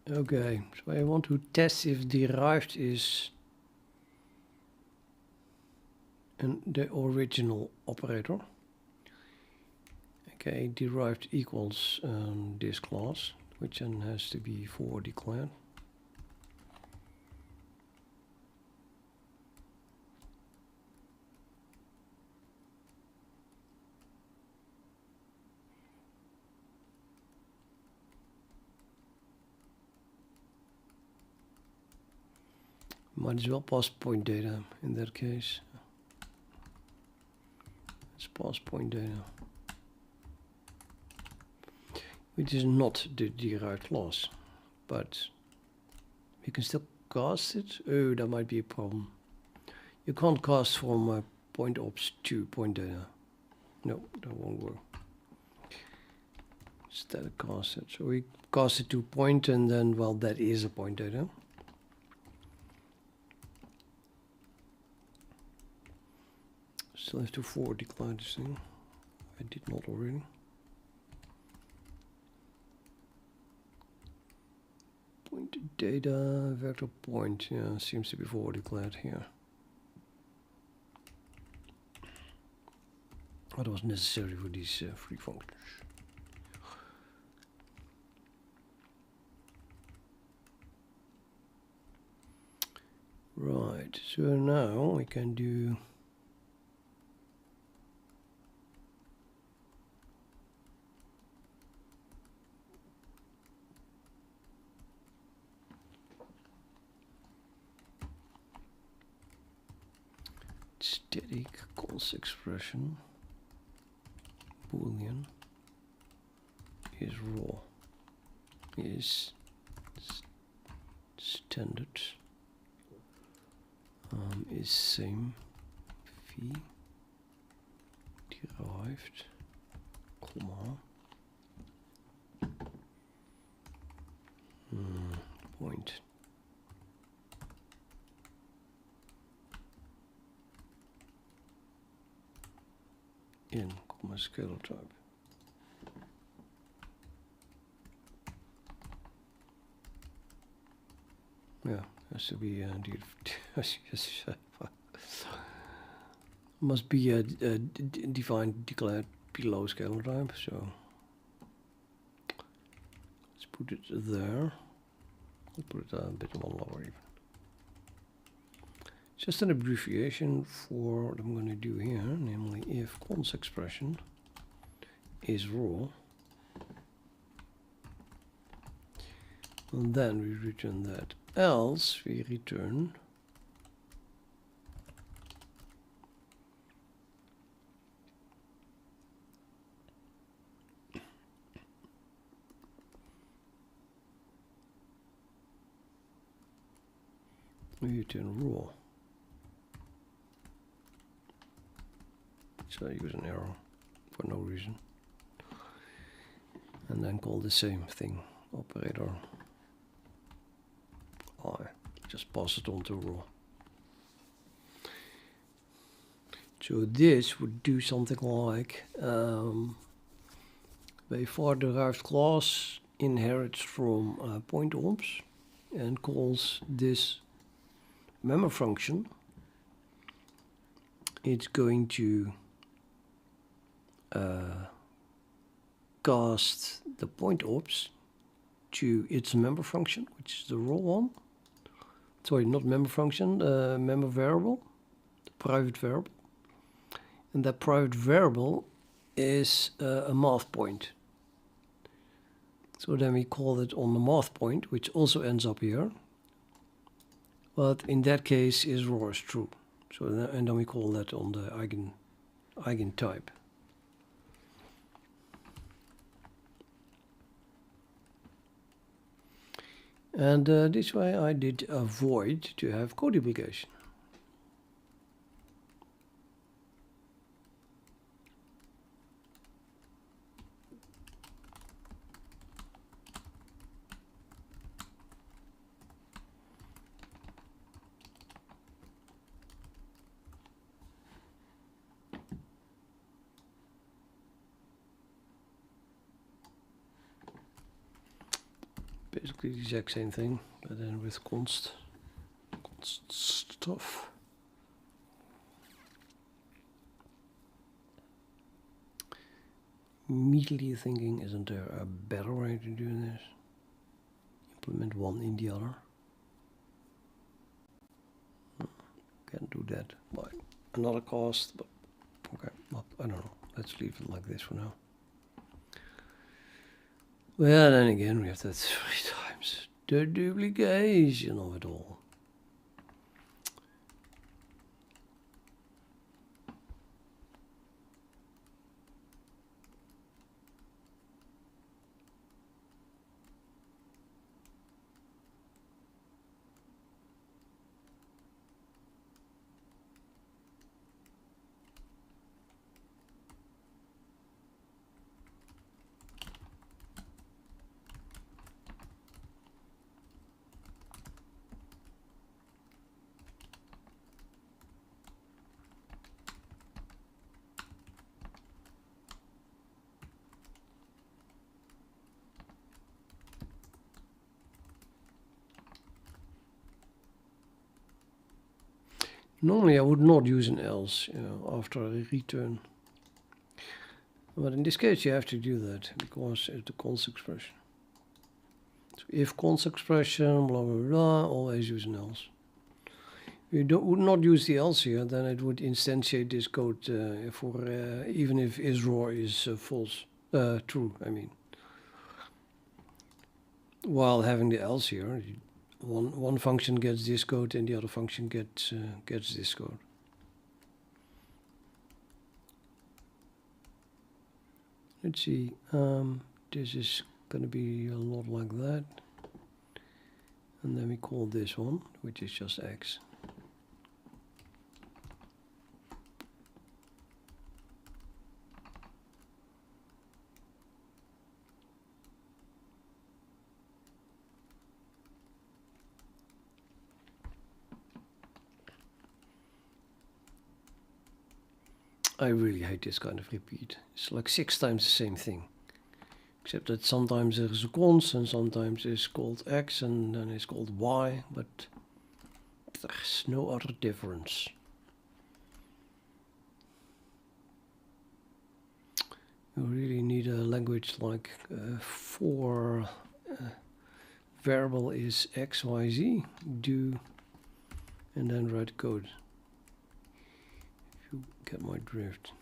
A: Okay, so I want to test if derived is the original operator. Okay, derived equals this class, which then has to be for declared. Might as well pass point data in that case. Let's pass point data, which is not the derived class, but we can still cast it. Oh, that might be a problem. You can't cast from point ops to point data. No, that won't work. Static cast it. So we cast it to point, and then, well, that is a point data. Still have to forward declare this thing. I did not already. Point data, vector point, yeah, seems to be forward declared here. That was necessary for these free functions. Right, so now we can do static calls expression boolean is raw is standard is same fee derived comma point in comma scalar type. Yeah, has to be must be defined declared below scalar type. So let's put it there. I'll put it a bit more lower even. just an abbreviation for what I'm going to do here, namely if cons expression is raw, and then we return that, else we return raw. So I use an arrow for no reason, and then call the same thing operator I. Just pass it on to raw. So this would do something like by far derived class inherits from point ops and calls this member function. It's going to cast the point ops to its member function, which is the raw one. Sorry, not member function, member variable, the private variable. And that private variable is a math point. So then we call it on the math point, which also ends up here. But in that case is raw is true. So and then we call that on the eigen type. And this way I did avoid to have code duplication. Basically the exact same thing, but then with const stuff. Immediately thinking, isn't there a better way to do this? Implement one in the other. Can't do that by another cost, but okay, well, I don't know. Let's leave it like this for now. Well, then again, we have that 3 times the duplication of it all. Normally I would not use an else, after a return. But in this case you have to do that because it's the cons expression. So if cons expression, blah blah blah, always use an else. If you would not use the else here, then it would instantiate this code for even if isRaw is false, true. I mean, while having the else here. One function gets this code and the other function gets this code. Let's see, this is going to be a lot like that. And then we call this one, which is just x. I really hate this kind of repeat. It's like 6 times the same thing. Except that sometimes there's a const and sometimes it's called x and then it's called y, but there's no other difference. You really need a language like for variable is x, y, z, do and then write code. If you get my drift.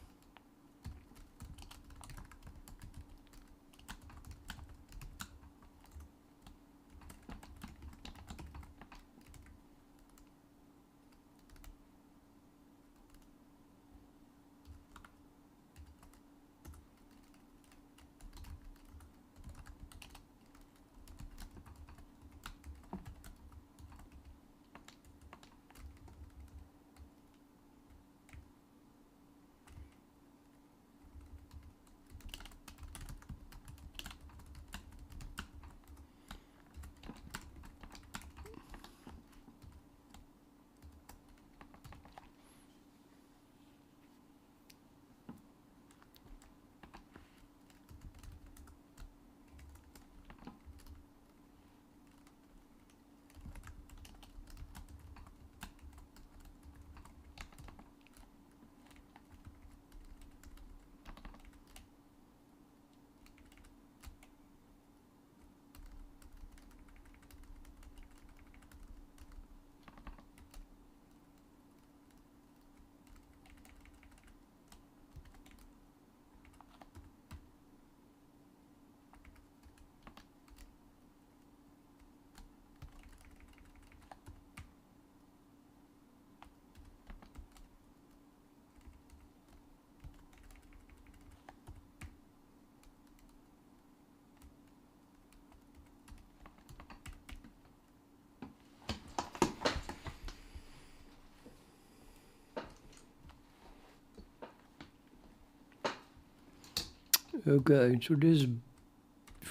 A: Okay, so this is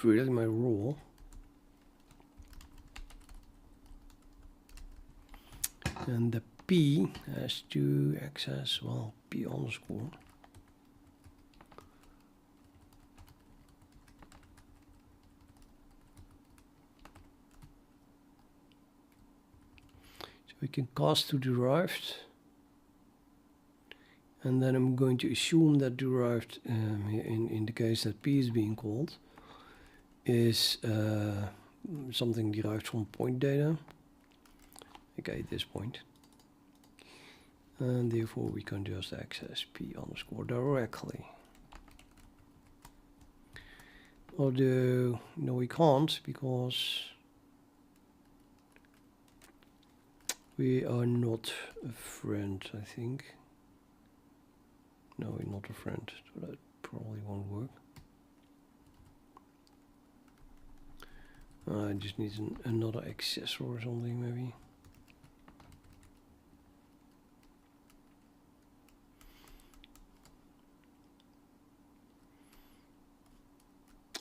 A: really my rule. And the P has to access, well, P underscore. So we can cast to derived. And then I'm going to assume that derived, in the case that P is being called, is something derived from point data. Okay, at this point. And therefore we can just access P underscore directly. Although, no, we can't, because we are not a friend, I think. No, we're not a friend, so that probably won't work. I just need another accessor or something, maybe.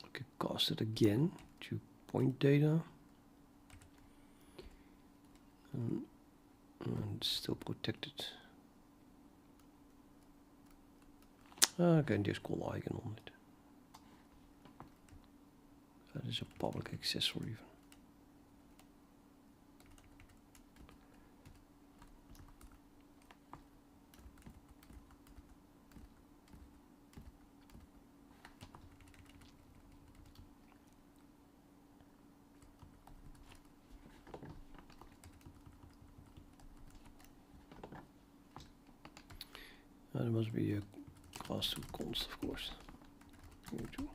A: Okay, cast it again to point data. And still protected. Okay, just call icon on it. That is a public accessor even. There must be a class to const, of course. Here too.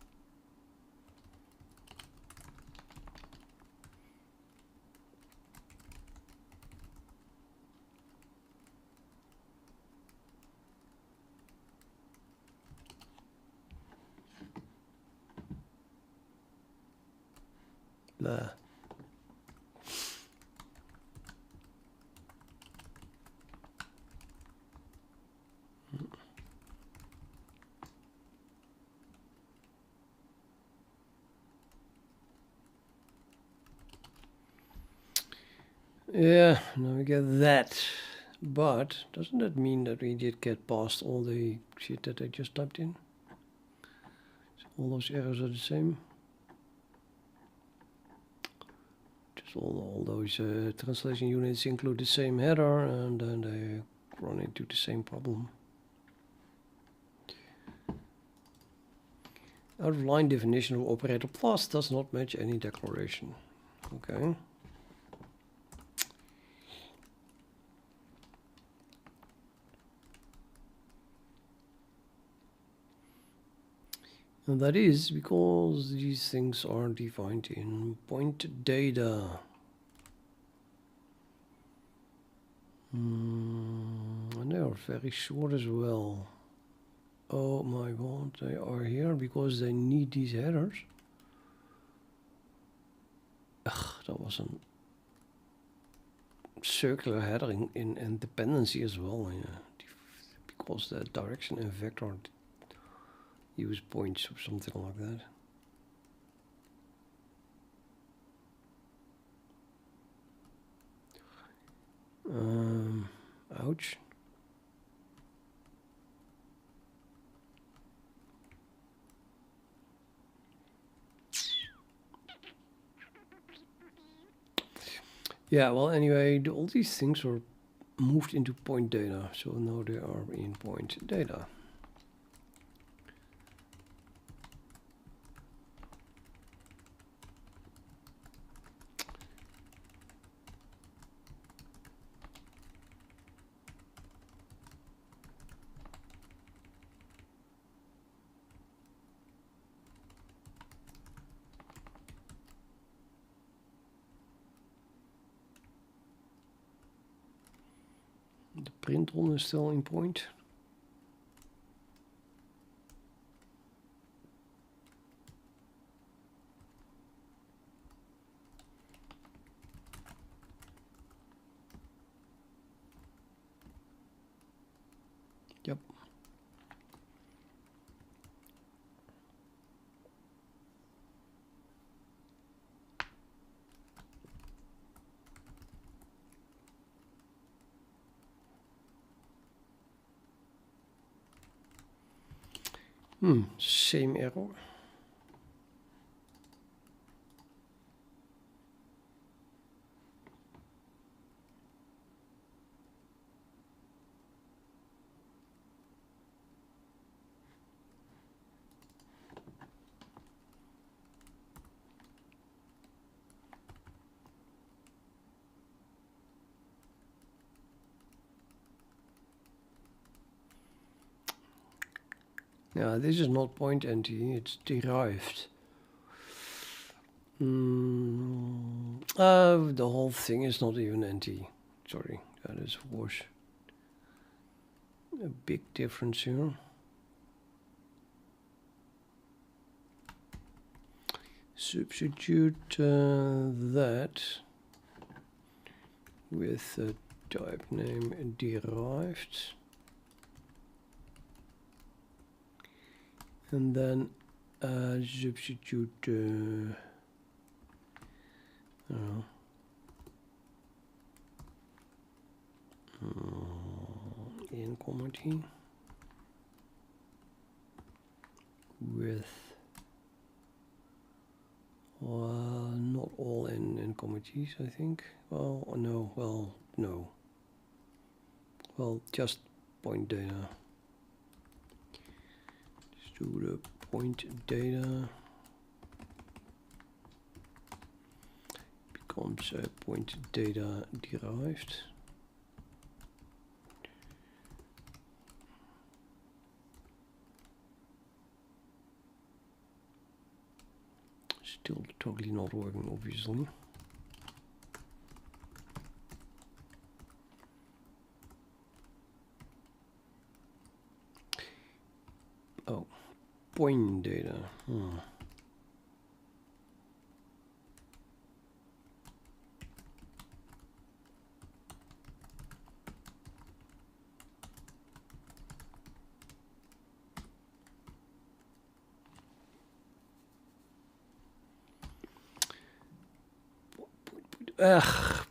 A: Blah. Yeah, now we get that. But doesn't that mean that we did get past all the shit that I just typed in? So all those errors are the same. Just all those translation units include the same header, and then they run into the same problem. Out of line definition of operator plus does not match any declaration. Okay. And that is because these things are defined in point data. And they are very short as well. Oh my god, they are here because they need these headers. Ugh, that was a circular header in dependency as well. Yeah. Because the direction and vector use points or something like that. Ouch. Yeah, well, anyway, all these things are moved into point data, so now they are in point data. The print on is still in point. Yep. Same error. Yeah, this is not point entity, it's derived. The whole thing is not even NT. Sorry, that is of course a big difference here. Substitute that with the type name derived. And then substitute in comma t with not all in comma t's, I think. Well, no, well, no. Well, just point data. Just do the point data. Becomes a point data derived. Still totally not working, obviously. Oh, point data.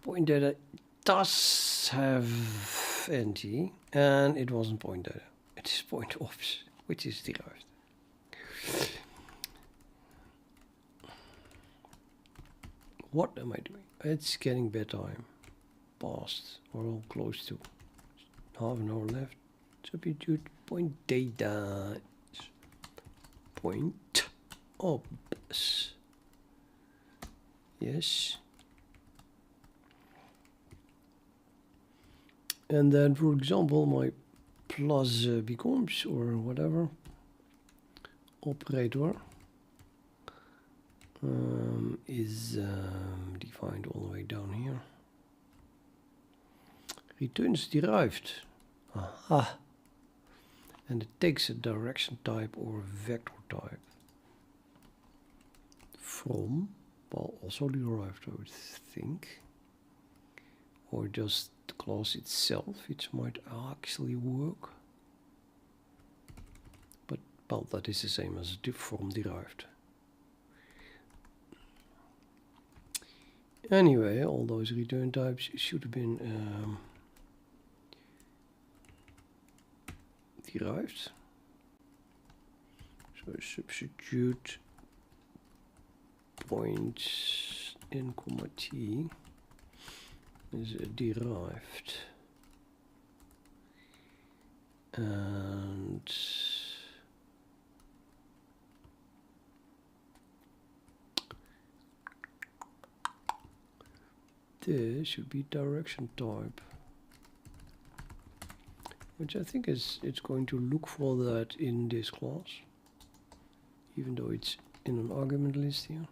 A: Point data does have NT, and it wasn't point data. It is point ops, which is derived. What am I doing? It's getting bedtime. Past, or close to. Half an hour left. Substitute point data. Point ops. Yes. And then, for example, my plus becomes, or whatever, operator is defined all the way down here. Returns derived. Aha. And it takes a direction type or a vector type from, well, also derived, I would think, or just the class itself, which might actually work. But, well, that is the same as from derived. Anyway, all those return types should have been derived. So substitute points in comma t is derived, and this should be direction type, which I think is it's going to look for that in this class, even though it's in an argument list here.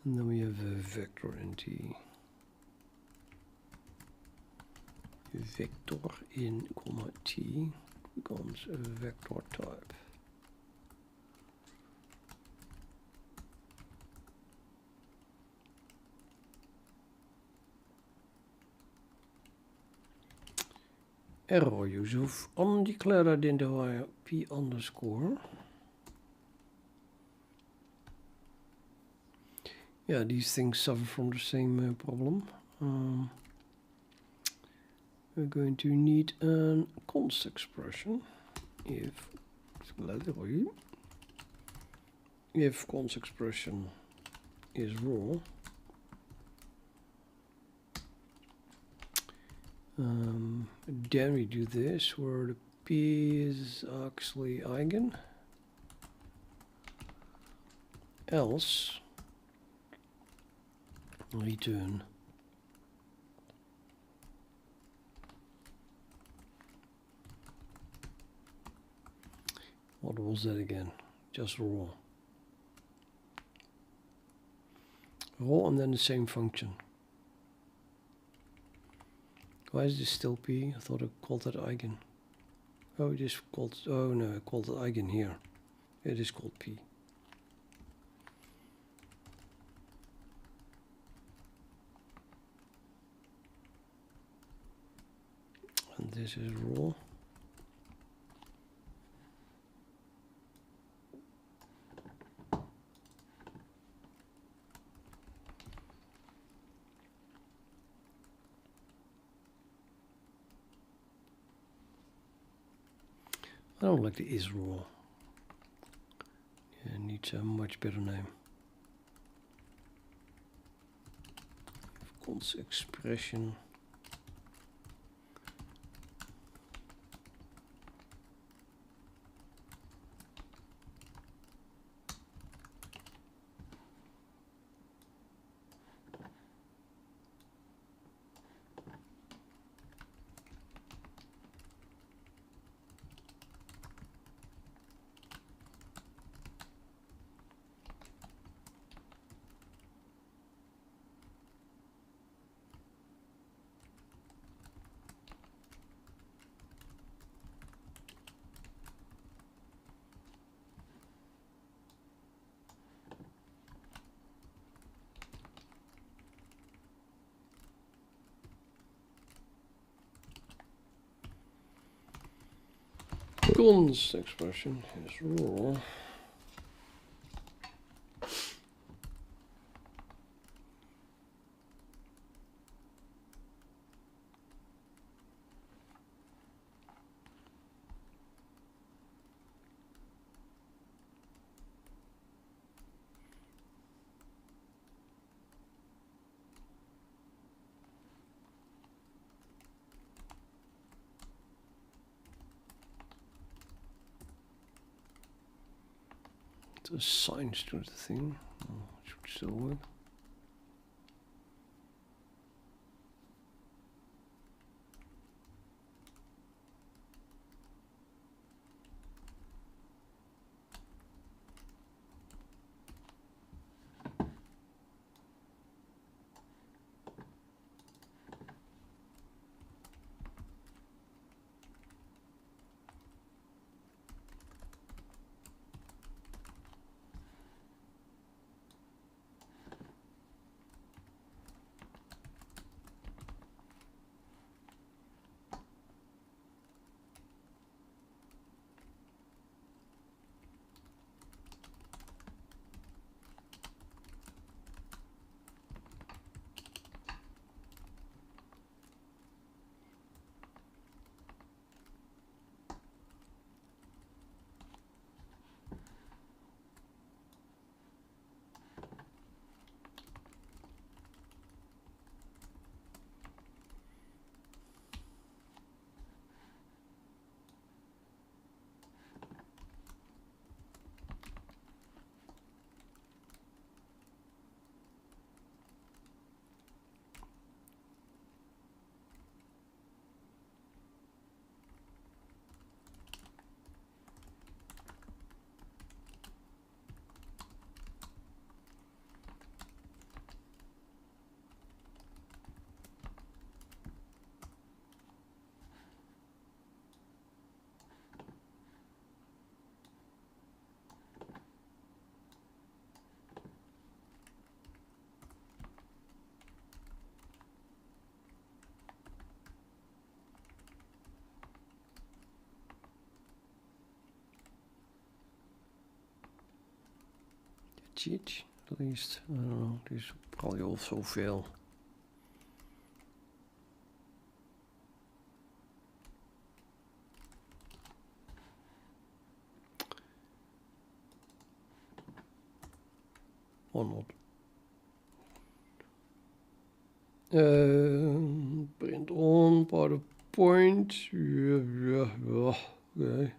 A: And then we have a vector in t. Vector in comma t becomes a vector type. Error use of undeclared identifier p underscore. Yeah, these things suffer from the same problem. We're going to need a const expression if const expression is raw. Then we do this where the p is actually eigen, else return what was that again? Just raw and then the same function. Why is this still p? I thought I called that eigen. Oh, it is called, oh no, I called it eigen here. It is called p. And this is raw. I don't like the is raw. It needs a much better name. Const expression. Const expression is raw. Assigns to the thing. Oh, it should still work. cheat, at least. I don't know, this probably also fail. Or not. Print on part of point. Yeah. Okay.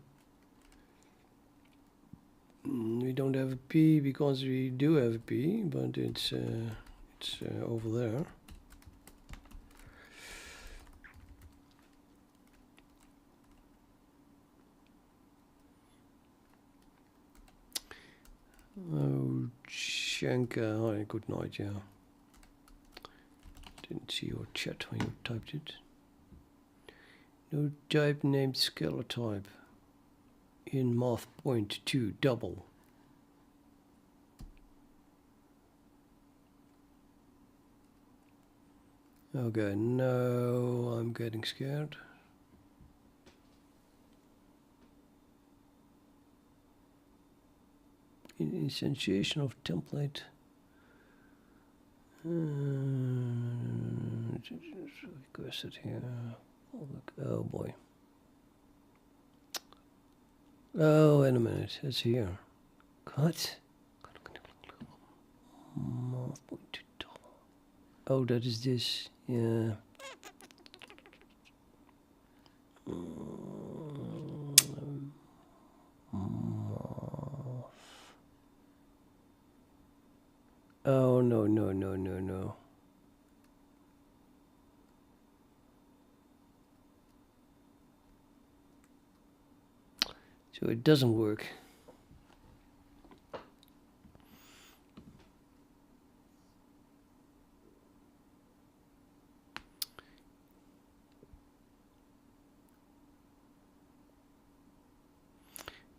A: We don't have a P because we do have a P, but it's over there. Oh, Shanka, hi, good night, yeah. Didn't see your chat when you typed it. No type named scalar type in math point 2 double. Okay, no, I'm getting scared. Instantiation of template. Requested here. Oh, look. Oh boy. Oh, wait a minute. It's here. What? Oh, that is this. Yeah. Oh, no, no, no, no, no. So it doesn't work.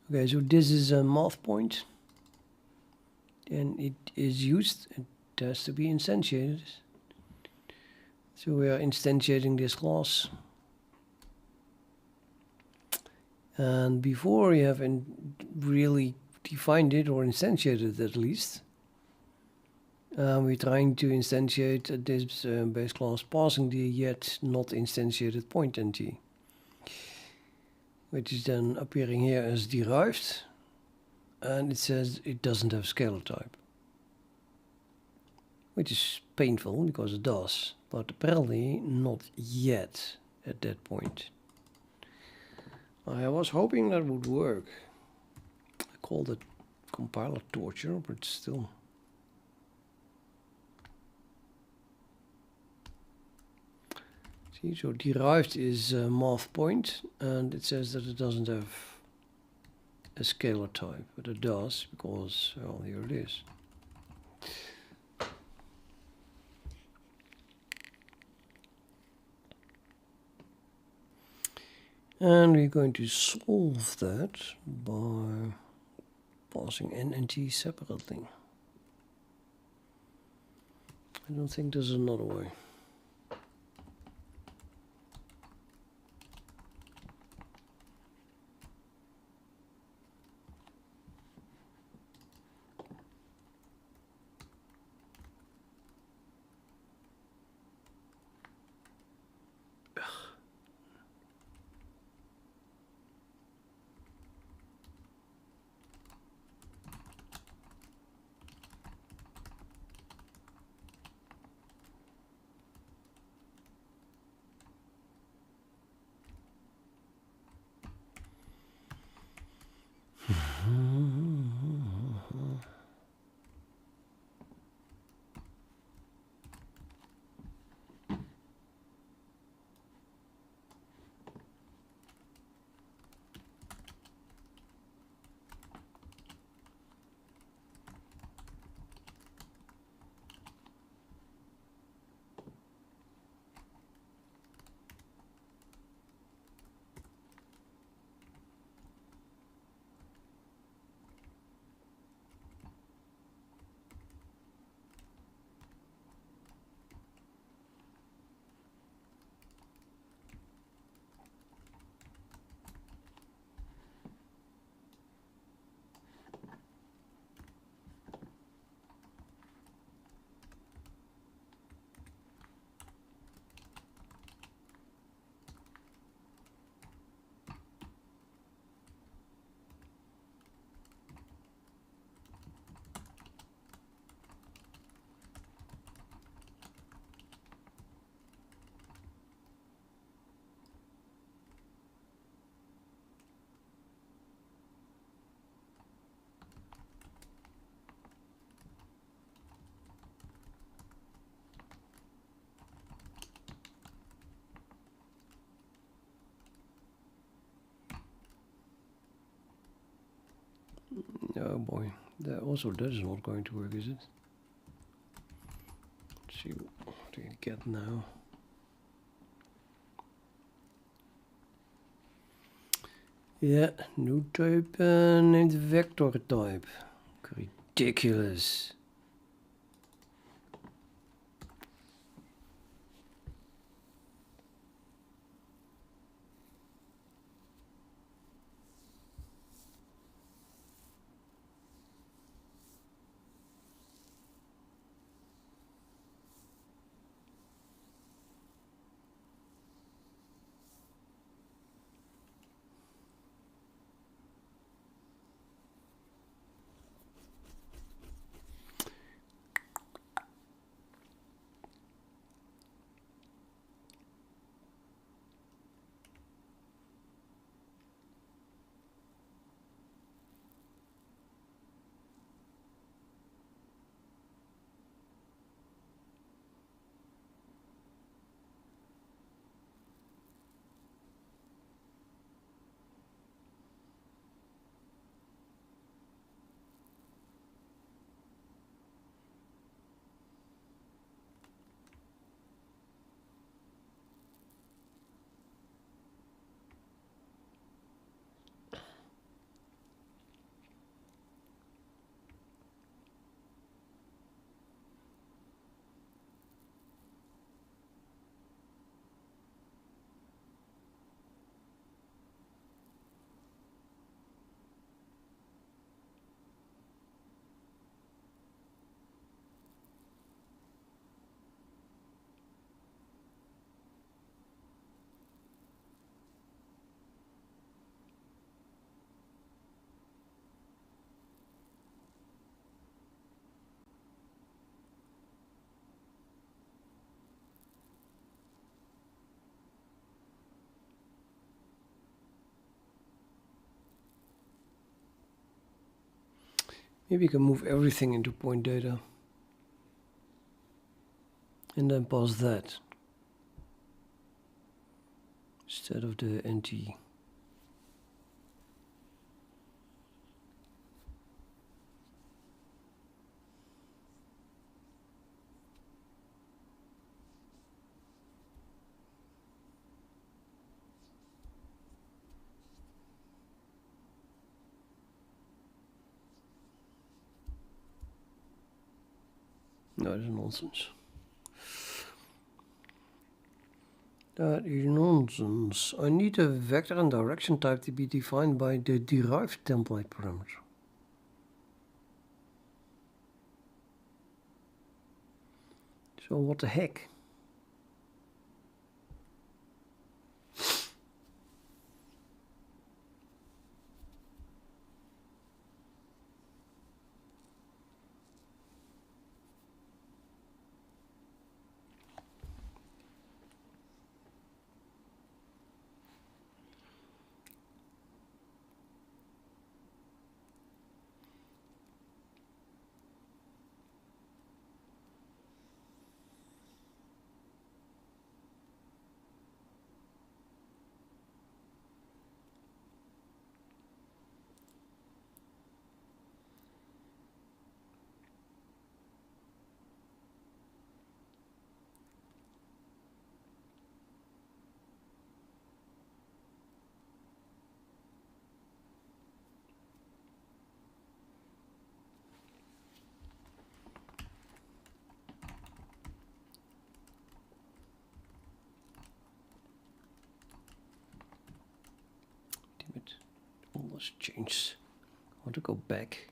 A: Okay, so this is a math point. And it is used, it has to be instantiated. So we are instantiating this class. And before we have really defined it or instantiated it at least, we're trying to instantiate this base class passing the yet not instantiated point NT, which is then appearing here as derived, and it says it doesn't have scalar type, which is painful because it does, but apparently not yet at that point. I was hoping that would work. I called it compiler torture, but still. See, so derived is a math point, and it says that it doesn't have a scalar type, but it does because, well, here it is. And we're going to solve that by passing n and t separately. I don't think there's another way. boy, that is not going to work, is it? Let's see what do you get now. Yeah, new type named vector type. Ridiculous. Maybe you can move everything into point data and then pass that instead of the NT. No, that's nonsense. That is nonsense. I need a vector and direction type to be defined by the derived template parameter. So what the heck? Damn it. All this changed. I want to go back.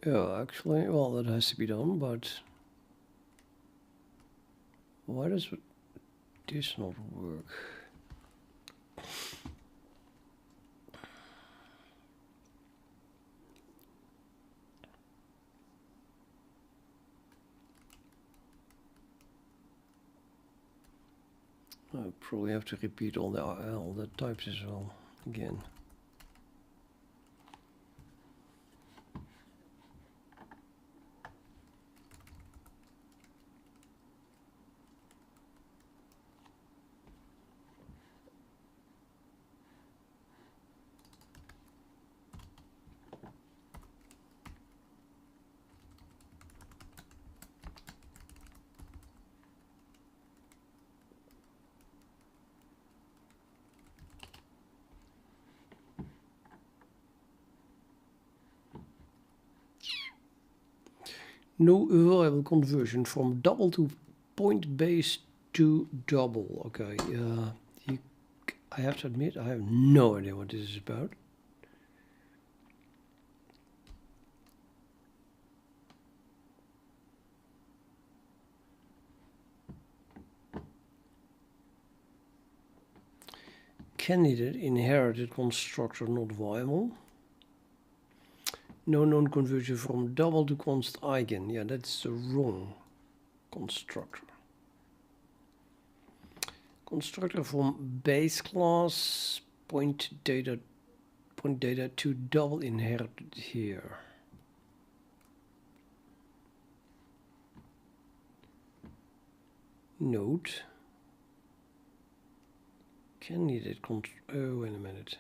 A: Yeah, actually, well, that has to be done, but why does this not work? I probably have to repeat all the types as well again. No variable conversion from double to point base to double. Okay, I have to admit I have no idea what this is about. Candidate inherited constructor not viable. No known conversion from double to const eigen. Yeah, that's the wrong constructor. Constructor from base class point data to double inherited here. Node. Candidate oh, wait a minute.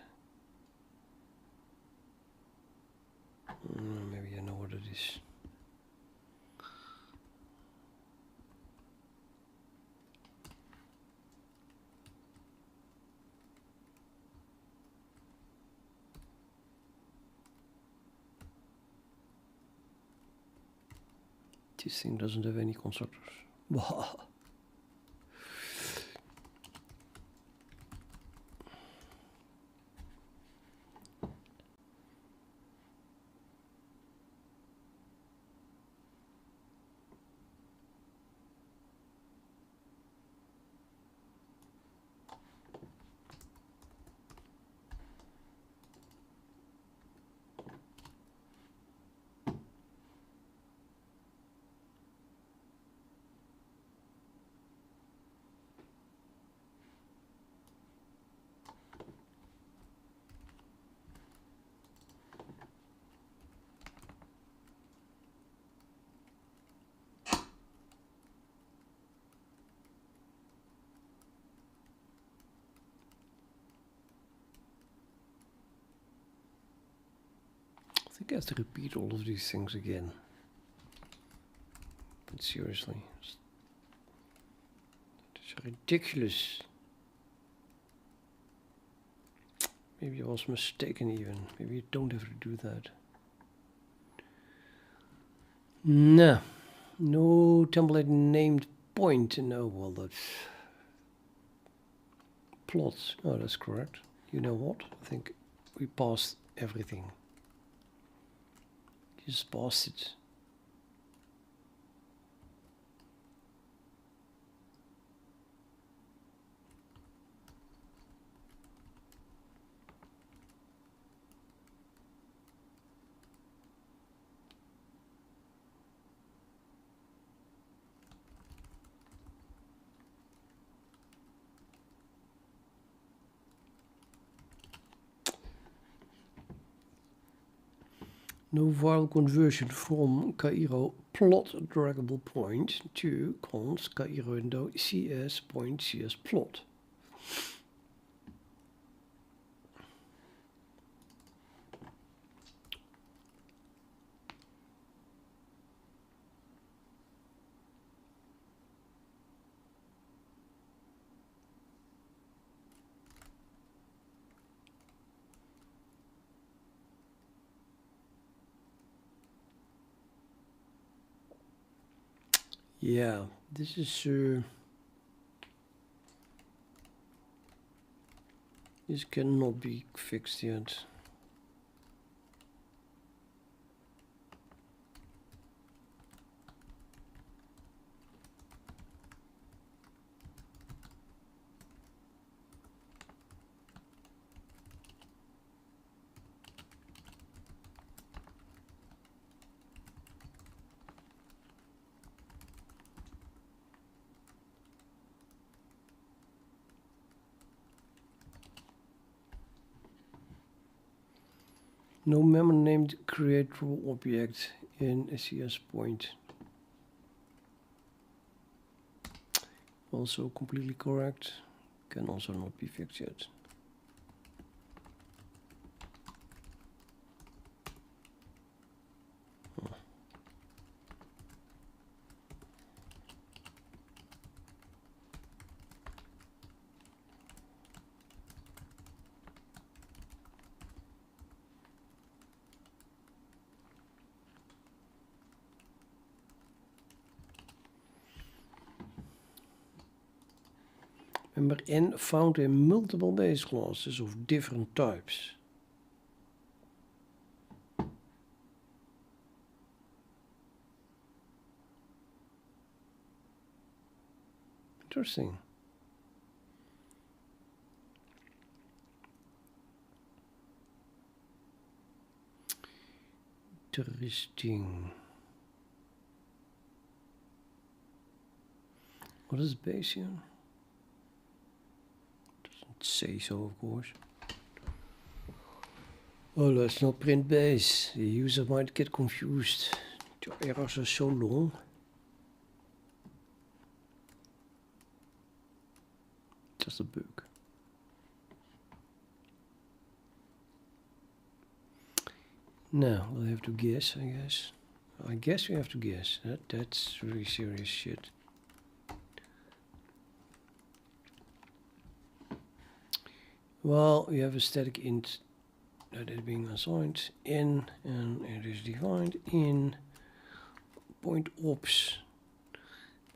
A: Maybe I know what it is. This thing doesn't have any constructors. Wow. I think I have to repeat all of these things again. But seriously, it's ridiculous. Maybe I was mistaken even. Maybe you don't have to do that. No. No template named point. No, well, that's plots. Oh, that's correct. You know what? I think we passed everything. Just passed it. No viable conversion from Cairo plot draggable point to const cairowindow cs point cs plot. Yeah, this is this cannot be fixed yet. No member named create raw object in SCS point. Also completely correct. Can also not be fixed yet. Member N found in multiple base classes of different types. Interesting. Interesting. What is base here? Doesn't say so, of course. Oh, let's not print base. The user might get confused. Your errors are so long. Just a bug. Now we'll have to guess, I guess. I guess we have to guess. That's really serious shit. Well, we have a static int that is being assigned in, and it is defined in point ops.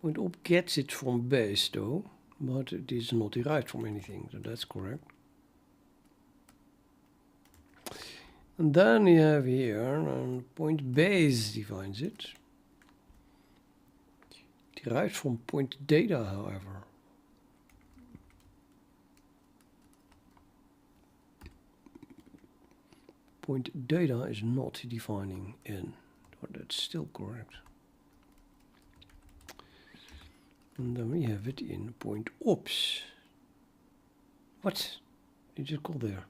A: Point op gets it from base though, but it is not derived from anything, so that's correct. And then we have here, point base defines it. Derived from point data, however. Point data is not defining in, but that's still correct. And then we have it in point ops. What did you call there?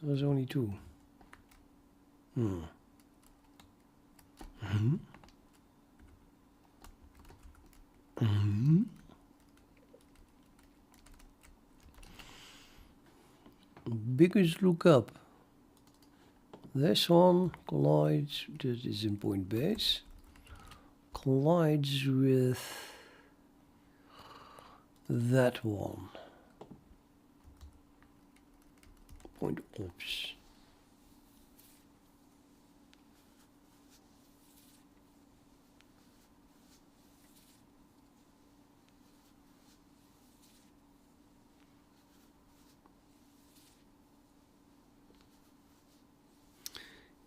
A: There was only two. Biggest lookup. This one collides, that is in point base, collides with that one. Point ops.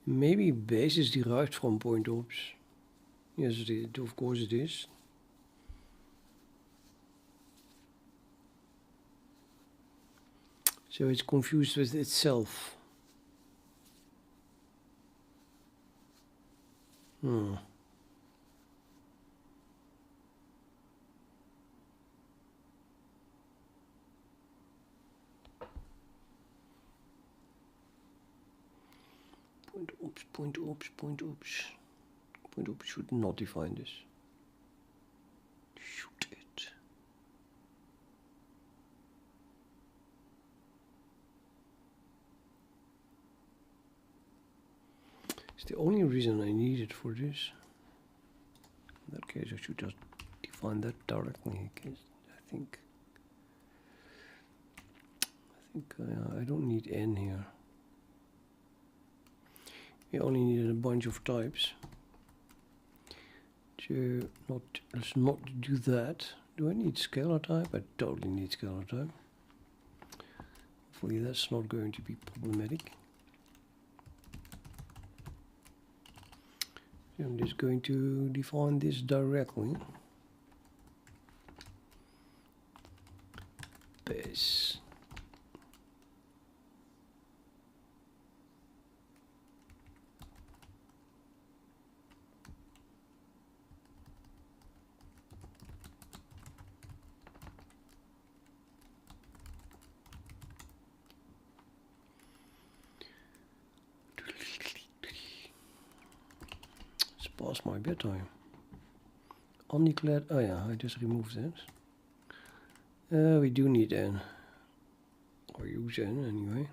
A: Maybe base is derived from point ops. Yes, of course it is. So it's confused with itself. Point ops. Point ops should not define this. Shoot it. It's the only reason I need it for this. In that case, I should just define that directly. I think I don't need n here. We only needed a bunch of types. So let's not do that. Do I need scalar type? I totally need scalar type. Hopefully that's not going to be problematic. So I'm just going to define this directly. Base. past my bedtime. Undeclared. Oh yeah, I just removed that. We do need n, or use n anyway.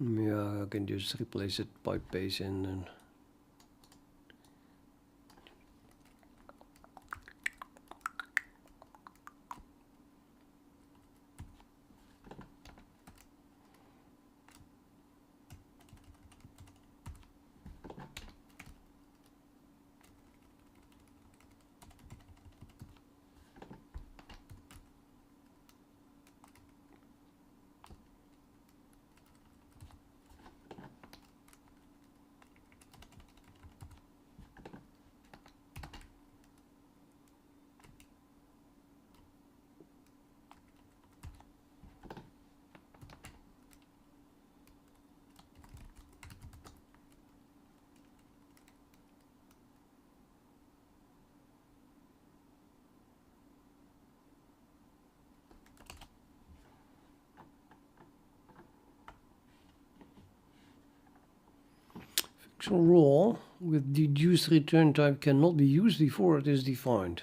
A: Yeah, I can just replace it by base n and function rule with deduced return type cannot be used before it is defined.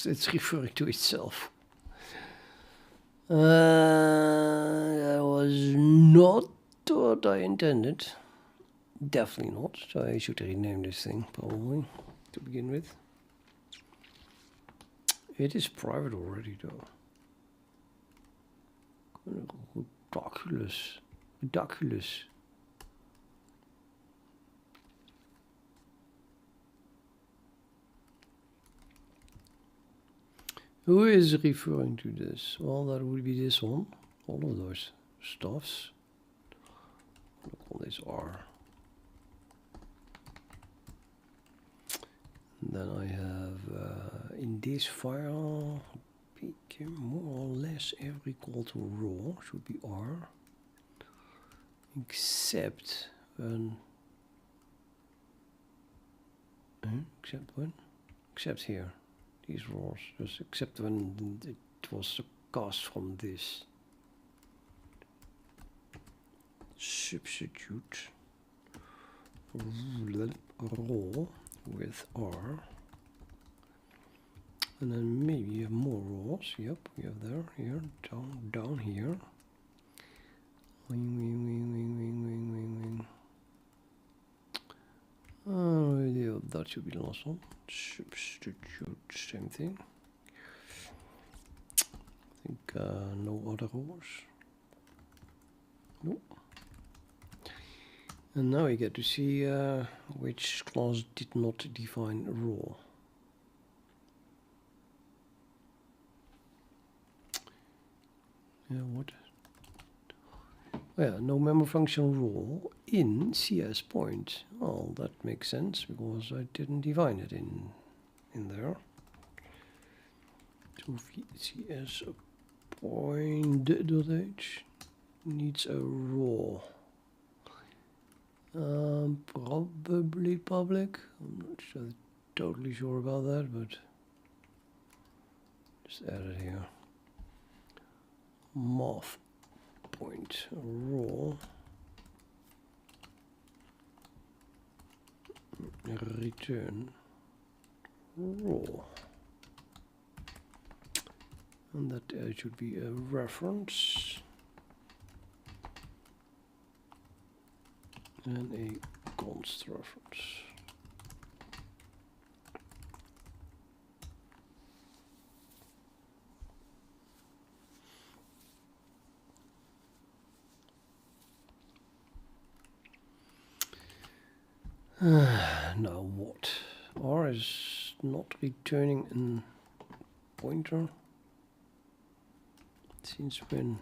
A: It's referring to itself. That was not what I intended. Definitely not. So I should rename this thing probably to begin with. It is private already though. Ridiculous. Ridiculous. Who is referring to this? Well, that would be this one. All of those stuffs. I'll call this R. And then I have in this file, more or less every call to raw should be R, except when except when except here. These rows, just except when it was cast from this. Substitute raw with R. And then maybe you have more rows. Yep, we have there, here, down here. Wing. Oh, yeah, that should be the last one. Substitute, same thing. I think no other rows. Nope. And now we get to see which class did not define raw. Yeah, what? Yeah, no member function rule in CS point. Well, that makes sense because I didn't define it in there. So CS point.h needs a raw. Probably public. I'm not totally sure about that, but just add it here. Math point raw return raw, and that should be a reference and a const reference. Now what? R is not returning a pointer since when?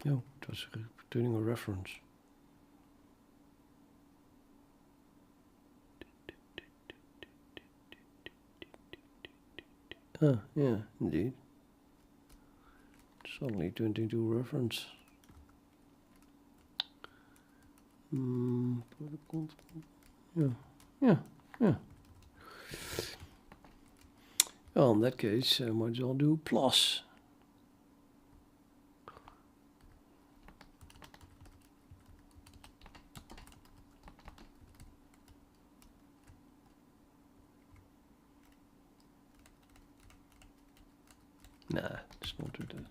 A: No, it was returning a reference. Ah, yeah, indeed. Suddenly turned into reference. Yeah, yeah, yeah. Well, in that case, I might as well do plus. Nah, let's not do that.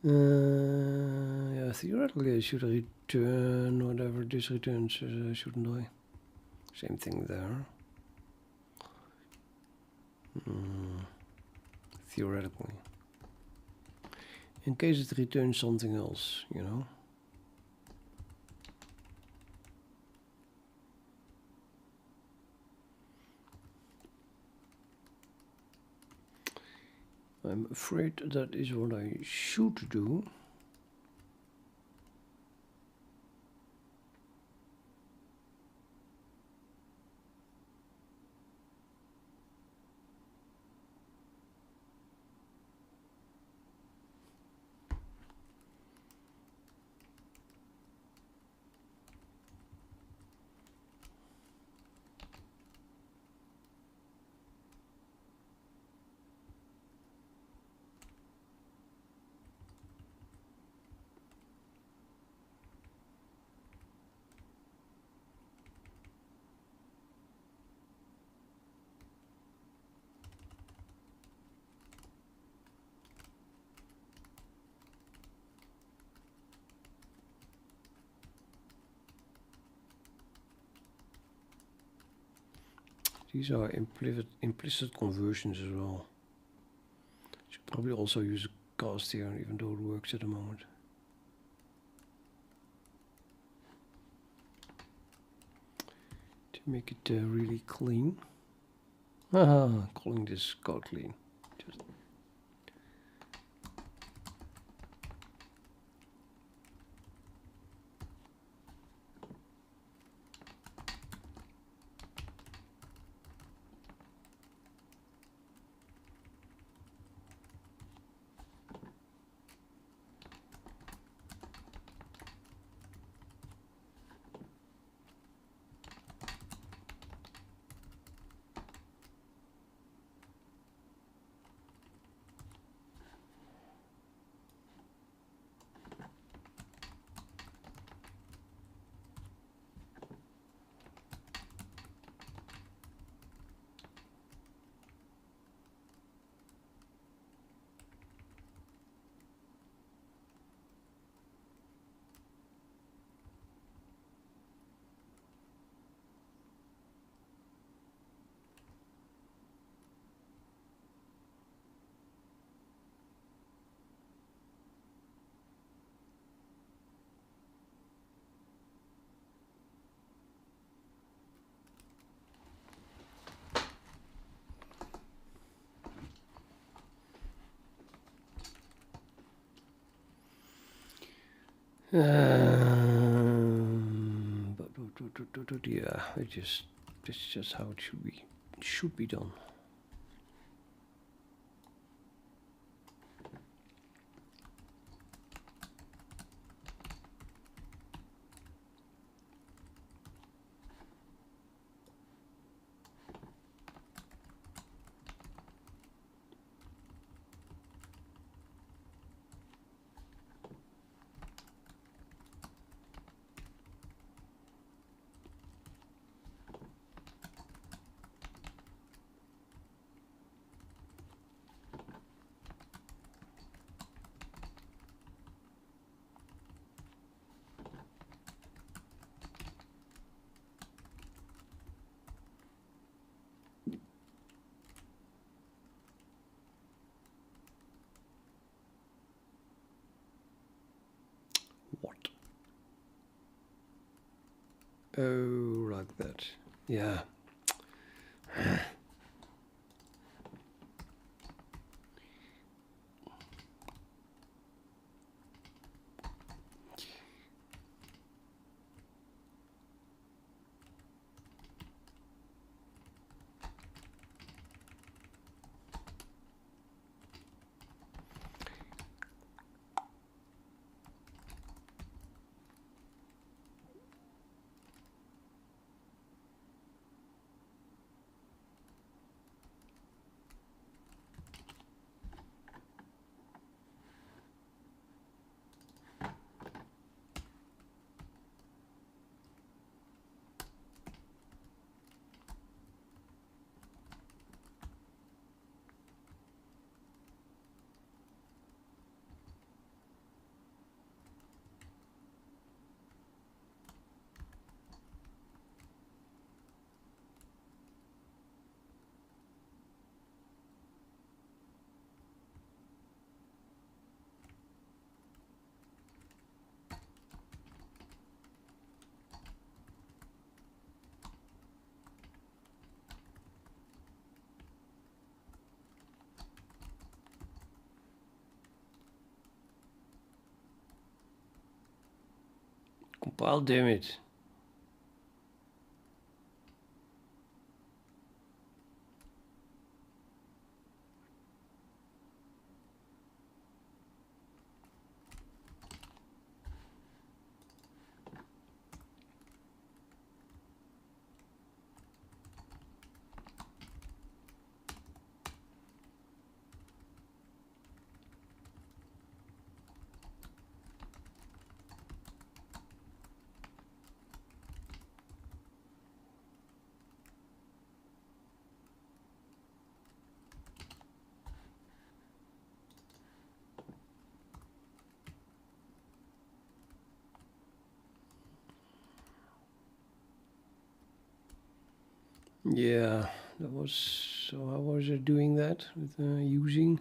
A: Yeah, theoretically I should return whatever this returns, shouldn't I? Same thing there. Theoretically. In case it returns something else, you know? I'm afraid that is what I should do. These are implicit conversions as well. Should probably also use a cast here, even though it works at the moment. To make it really clean. Calling this code clean. Just but yeah, that's just how it should be done. What? Oh, like that. Yeah. Compile, damn it. Yeah, that was, so how was I doing that with using?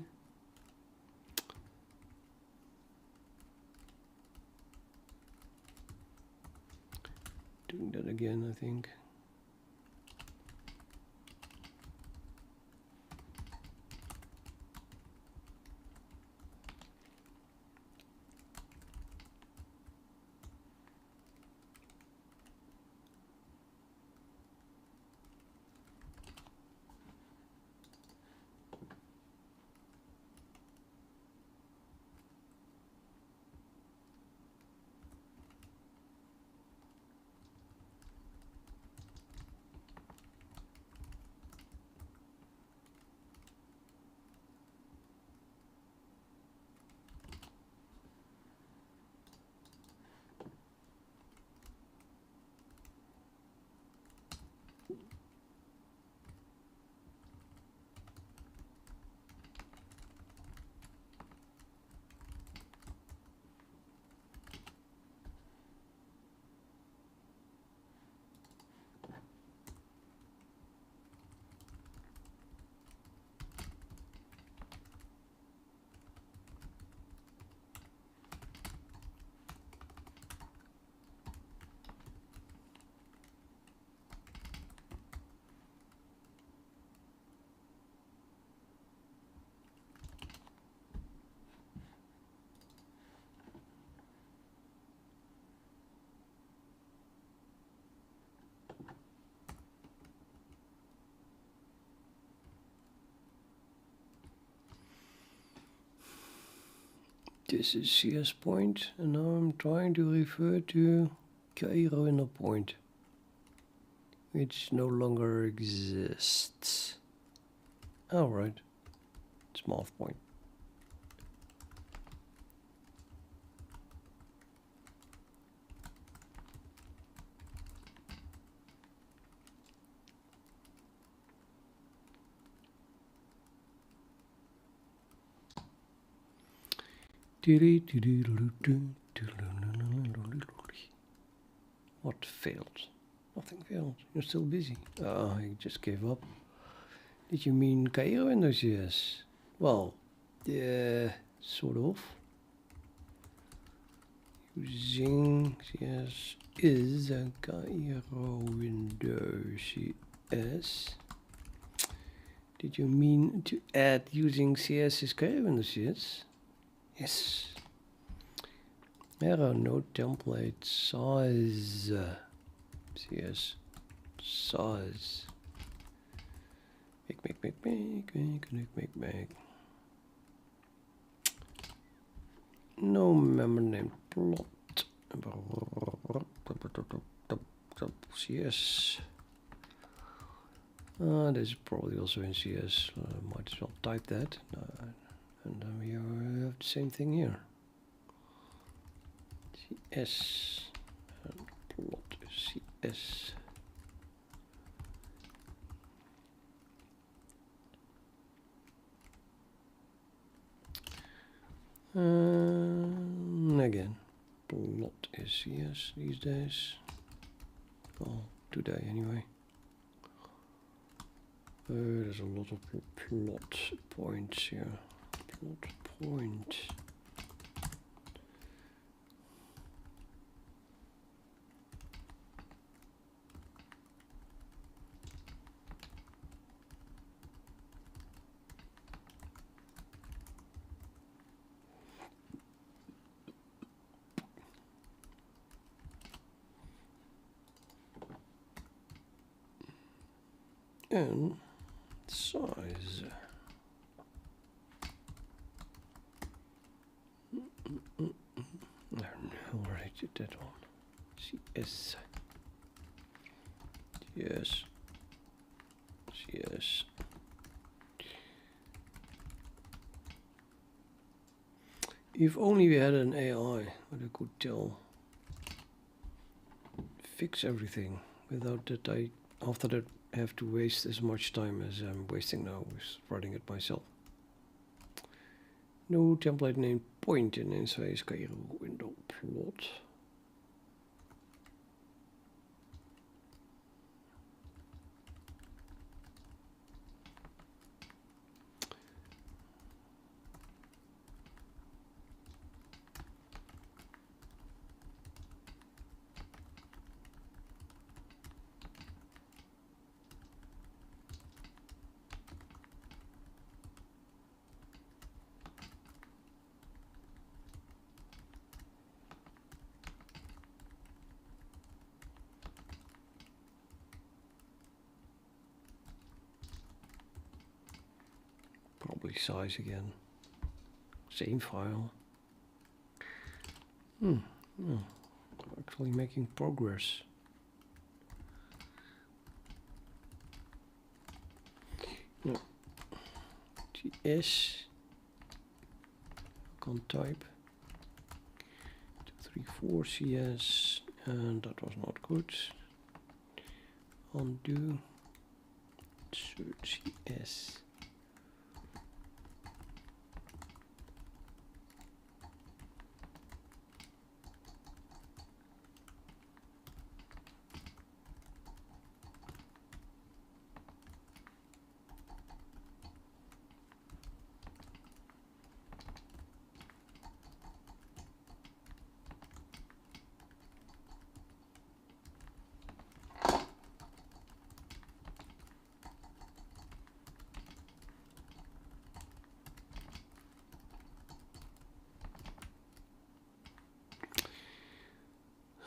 A: Doing that again, I think. This is CS point, and now I'm trying to refer to cairowindow point, which no longer exists. Oh, right. It's math point. What failed? Nothing failed. You're still busy. Oh, you just gave up. Did you mean cairowindow CS? Well, yeah, sort of. Using CS is a cairowindow CS. Did you mean to add using CS is cairowindow CS? Yes. Arrow node template size. CS size. Make. No member name plot. CS. This is probably also in CS. Might as well type that. And then we have the same thing here. CS and plot CS. Again, plot is CS these days. Well, today anyway. There's a lot of plot points here. Plot point. and size. I already did that one. CS. Yes. Yes. If only we had an AI that I could tell, fix everything without that I, after that, have to waste as much time as I'm wasting now with writing it myself. No template name point in namespace cairowindow plot. Probably size again. Same file. Actually making progress. No. TS. Can't type. 234 CS, and that was not good. Undo. Search CS.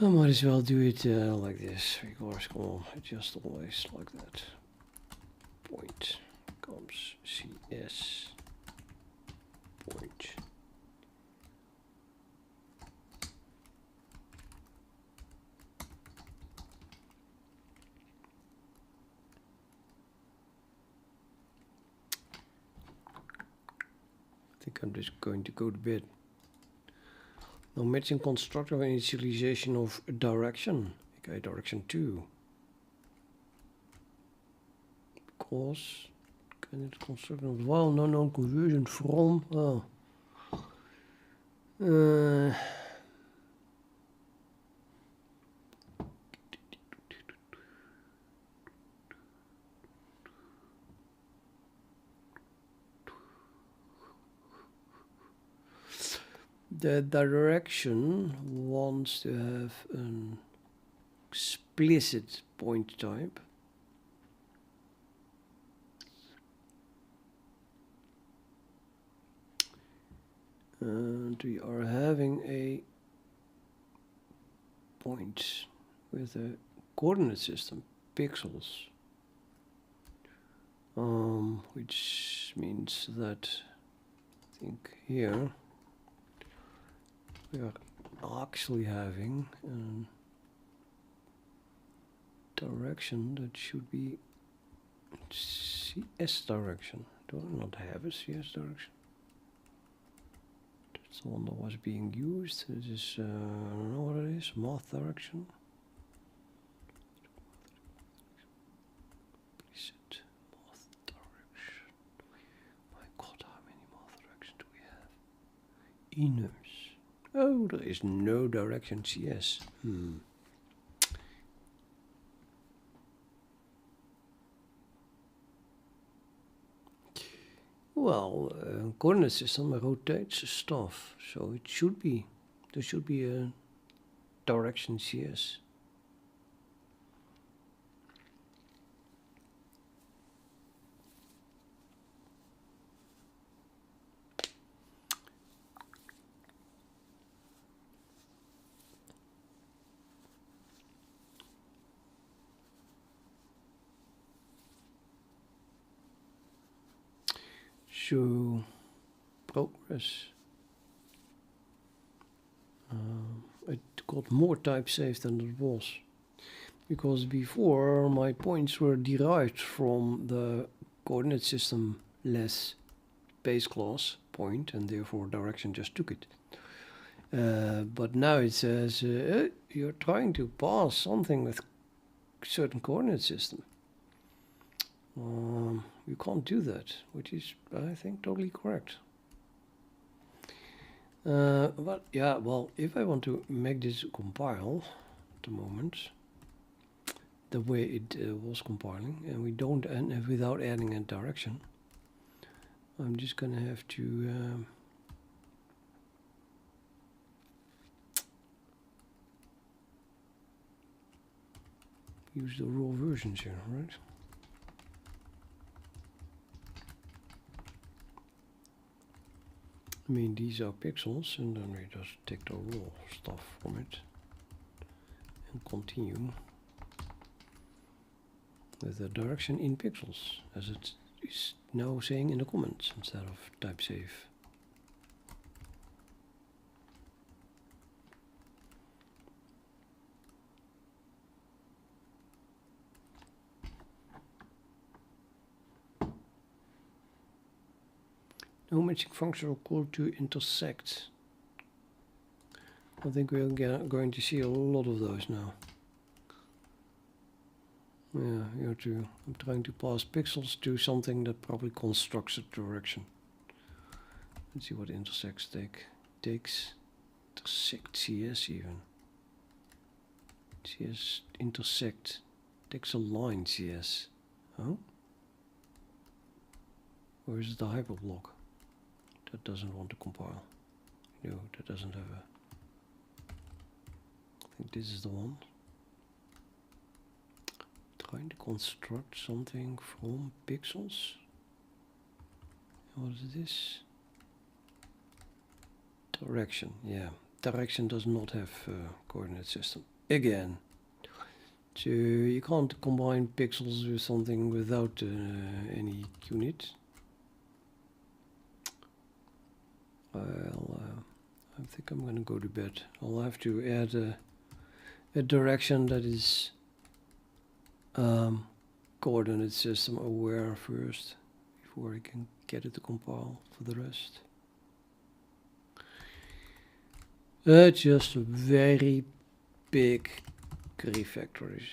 A: I might as well do it like this, because come on, it's just always like that. Point comes CS point. I think I'm just going to go to bed. Now matching constructor initialization of direction. Okay, direction 2. Because can it construct as well? No known conversion from. Oh. The direction wants to have an explicit point type. And we are having a point with a coordinate system, pixels. Which means that I think here we are actually having a direction that should be CS direction. Do I not have a CS direction? That's the one that was being used. It is, I don't know what it is, math direction. Preset math direction. My god, how many math directions do we have? Enums. Oh, there is no direction CS. Well, coordinate system rotates stuff, so it should be, there should be a direction CS. show progress. It got more type safe than it was, because before my points were derived from the coordinate system less base class point, and therefore direction just took it. But now it says you're trying to pass something with certain coordinate system. You can't do that, which is, I think, totally correct. But yeah, well, if I want to make this compile at the moment, the way it was compiling, and we don't end without adding a direction, I'm just gonna have to use the raw versions here, right? I mean, these are pixels, and then we just take the raw stuff from it and continue with the direction in pixels, as it is now saying in the comments instead of type safe. No matching function called to intersect. I think we're going to see a lot of those now. Yeah, here too. I'm trying to pass pixels to something that probably constructs a direction. Let's see what intersects takes. Intersect CS even. CS intersect takes a line CS. Oh? Or is it the hyperblock? That doesn't want to compile. No, that doesn't have a... I think this is the one. Trying to construct something from pixels. What is this? Direction, yeah. Direction does not have a coordinate system. Again. So you can't combine pixels with something without any unit. I think I'm going to go to bed. I'll have to add a direction that is coordinate system aware first, before I can get it to compile for the rest. Just a very big refactoring.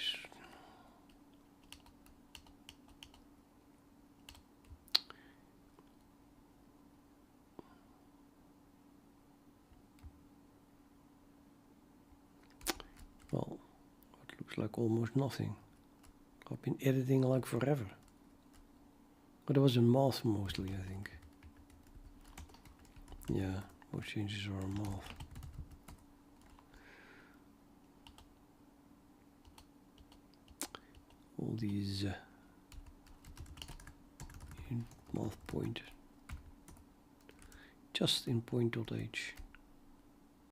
A: Well, it looks like almost nothing. I've been editing like forever. But it was in math mostly, I think. Yeah, most changes are in math. All these in math point. Just in point.h.